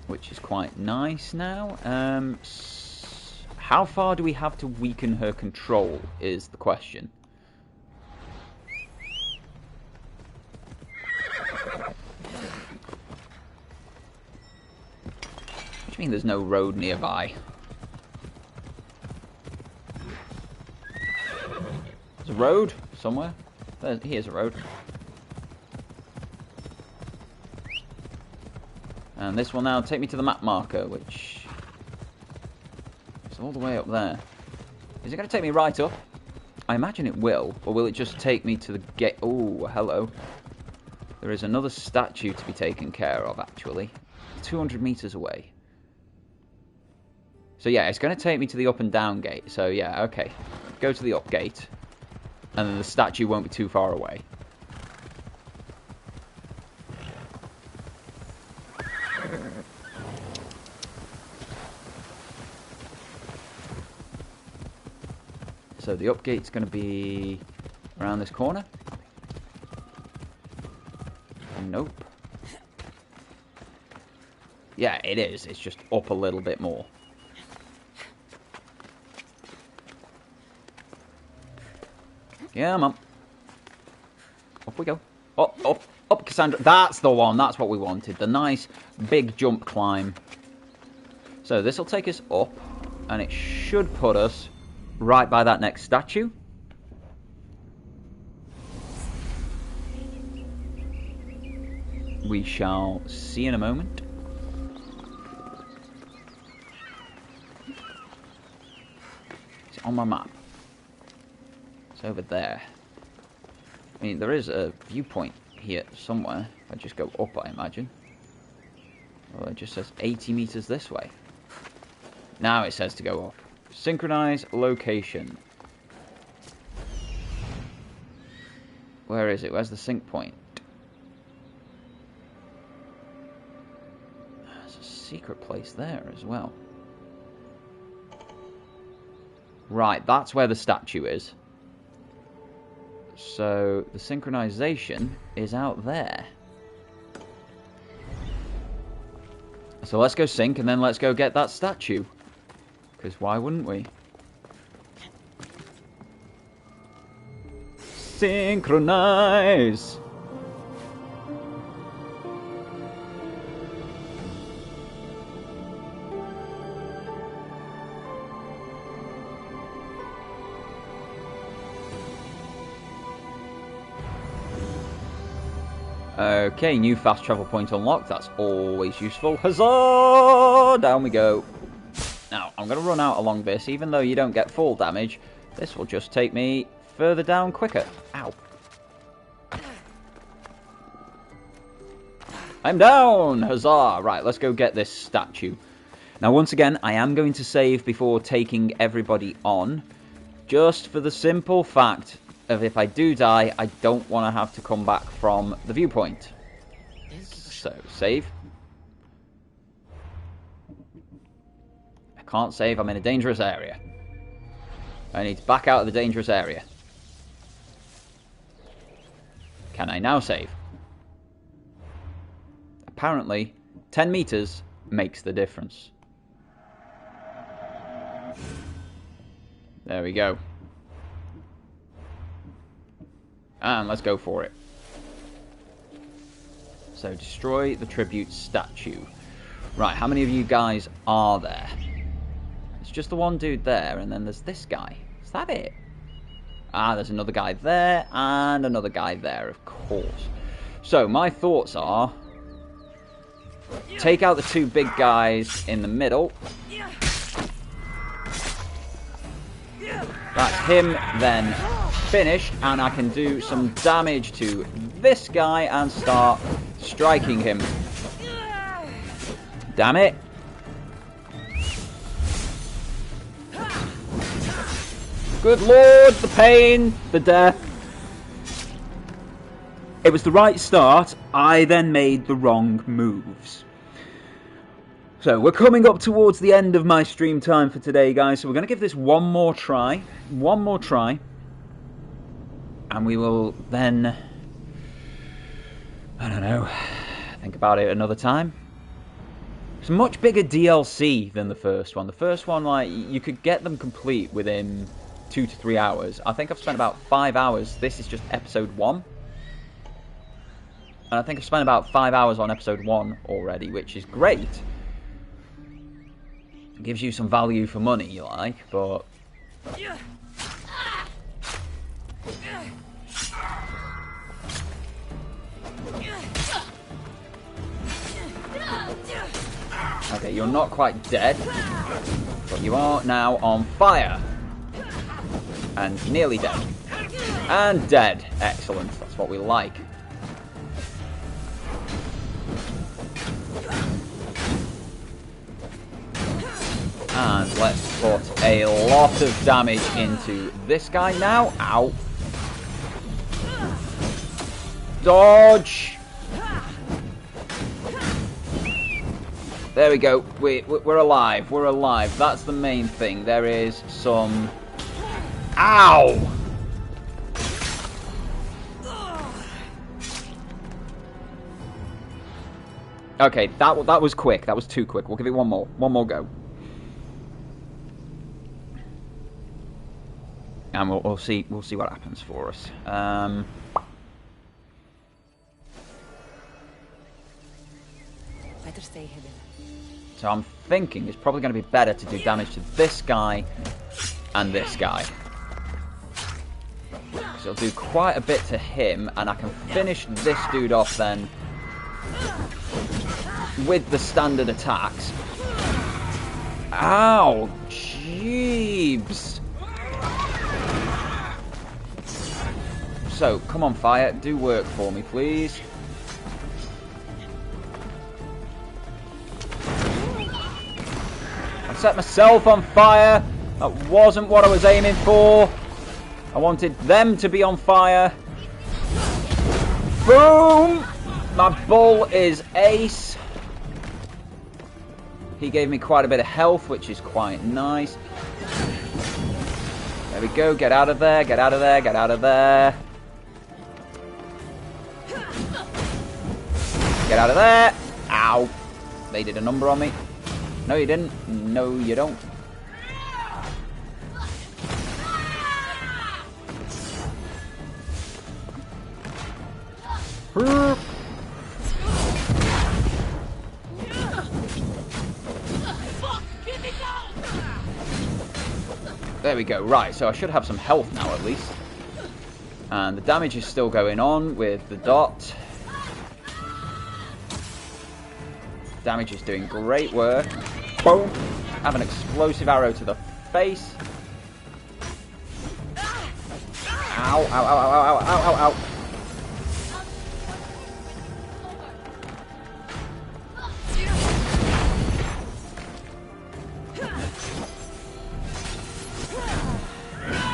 which is quite nice now. How far do we have to weaken her control is the question. What do you mean there's no road nearby? There's a road somewhere. Here's a road. And this will now take me to the map marker, which is all the way up there. Is it going to take me right up? I imagine it will. Or will it just take me to the gate? Oh, hello. There is another statue to be taken care of, actually. 200 meters away. So yeah, it's going to take me to the up and down gate. So yeah, okay. Go to the up gate. And then the statue won't be too far away. So the up gate's going to be around this corner. Nope. Yeah, it is. It's just up a little bit more. Yeah, Mum. Up we go. Up, Kassandra. That's the one. That's what we wanted. The nice big jump climb. So this will take us up, and it should put us right by that next statue. We shall see in a moment. Is it on my map? It's over there. I mean, there is a viewpoint here somewhere. If I just go up, I imagine. Well, it just says 80 meters this way. Now it says to go up. Synchronize location. Where is it? Where's the sync point? There's a secret place there as well. Right, that's where the statue is. So the synchronization is out there. So let's go sync and then let's go get that statue. Because why wouldn't we? Synchronize! Okay, new fast travel point unlocked. That's always useful. Huzzah! Down we go. Now, I'm going to run out along this. Even though you don't get full damage, this will just take me further down quicker. Ow. I'm down! Huzzah! Right, let's go get this statue. Now, once again, I am going to save before taking everybody on. Just for the simple fact of if I do die, I don't want to have to come back from the viewpoint. So, save. I can't save, I'm in a dangerous area. I need to back out of the dangerous area. Can I now save? Apparently, 10 meters makes the difference. There we go. And let's go for it. So, destroy the tribute statue. Right, how many of you guys are there? It's just the one dude there, and then there's this guy. Is that it? Ah, there's another guy there, and another guy there, of course. So, my thoughts are... take out the two big guys in the middle. That's him then finished, and I can do some damage to this guy and start striking him. Damn it. Good lord, the pain, the death. It was the right start. I then made the wrong moves. So we're coming up towards the end of my stream time for today, guys. So we're going to give this one more try. One more try. And we will then, I don't know, think about it another time. It's a much bigger DLC than the first one. The first one, like, you could get them complete within 2 to 3 hours. I think I've spent about 5 hours. This is just episode 1. And I think I've spent about 5 hours on episode 1 already, which is great. It gives you some value for money, like, but... Okay, you're not quite dead, but you are now on fire. And nearly dead. And dead. Excellent, that's what we like. And let's put a lot of damage into this guy now. Ow. Dodge! There we go. We're alive. We're alive. That's the main thing. There is some... Ow! Okay, that was quick. That was too quick. We'll give it one more. One more go. And we'll see what happens for us. Better stay hidden. So I'm thinking it's probably going to be better to do damage to this guy and this guy. So it'll do quite a bit to him, and I can finish this dude off then with the standard attacks. Ow! Jeebs! So, come on, fire. Do work for me, please. I set myself on fire. That wasn't what I was aiming for. I wanted them to be on fire. Boom! My bull is ace. He gave me quite a bit of health, which is quite nice. There we go. Get out of there. Get out of there. Get out of there. Get out of there. Ow. They did a number on me. No, you didn't. No, you don't. There we go. Right, so I should have some health now at least. And the damage is still going on with the dot. Damage is doing great work. Boom! Have an explosive arrow to the face. Ow, ow, ow, ow, ow, ow, ow, ow.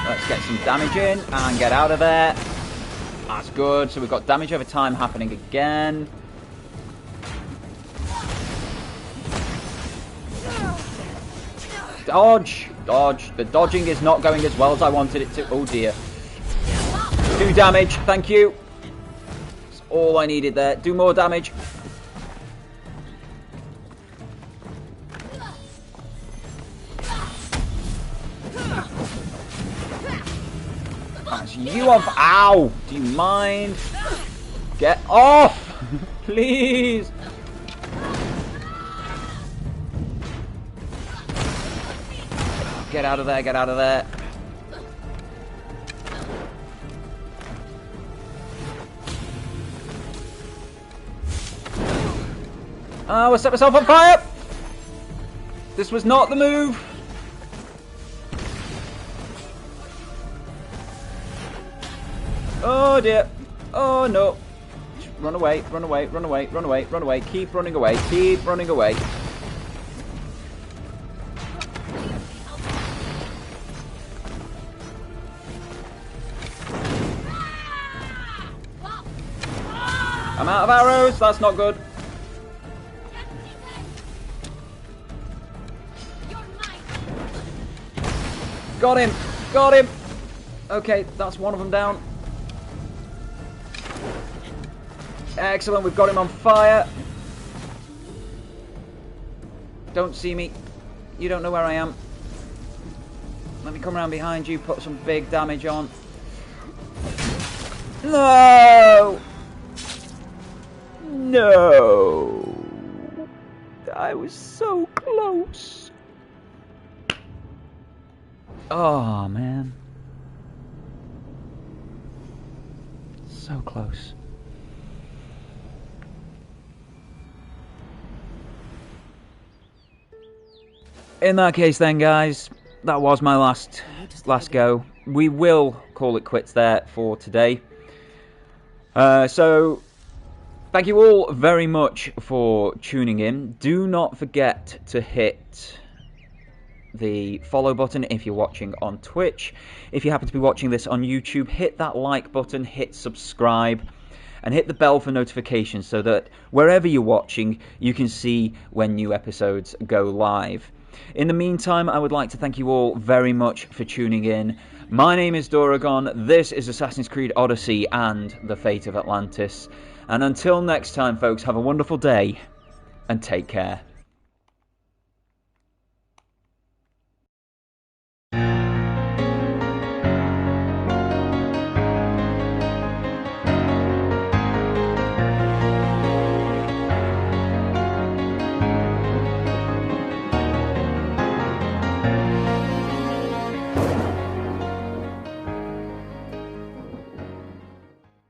Let's get some damage in and get out of there. That's good. So we've got damage over time happening again. Dodge! Dodge. The dodging is not going as well as I wanted it to. Oh dear. 2 damage. Thank you. That's all I needed there. Do more damage. That's you off. Ow! Do you mind? Get off! Please! Get out of there, get out of there. Oh, I set myself on fire! This was not the move! Oh dear. Oh no. Run away, run away, run away, run away, run away. Keep running away, keep running away. I'm out of arrows. That's not good. Got him. Got him. Okay, that's one of them down. Excellent, we've got him on fire. Don't see me. You don't know where I am. Let me come around behind you, put some big damage on. No! No! I was so close. Oh, man. So close. In that case then, guys, that was my last go. We will call it quits there for today. So, thank you all very much for tuning in. Do not forget to hit the follow button if you're watching on Twitch. If you happen to be watching this on YouTube, hit that like button, hit subscribe, and hit the bell for notifications so that wherever you're watching, you can see when new episodes go live. In the meantime, I would like to thank you all very much for tuning in. My name is Doragon, this is Assassin's Creed Odyssey and the Fate of Atlantis. And until next time, folks, have a wonderful day and take care.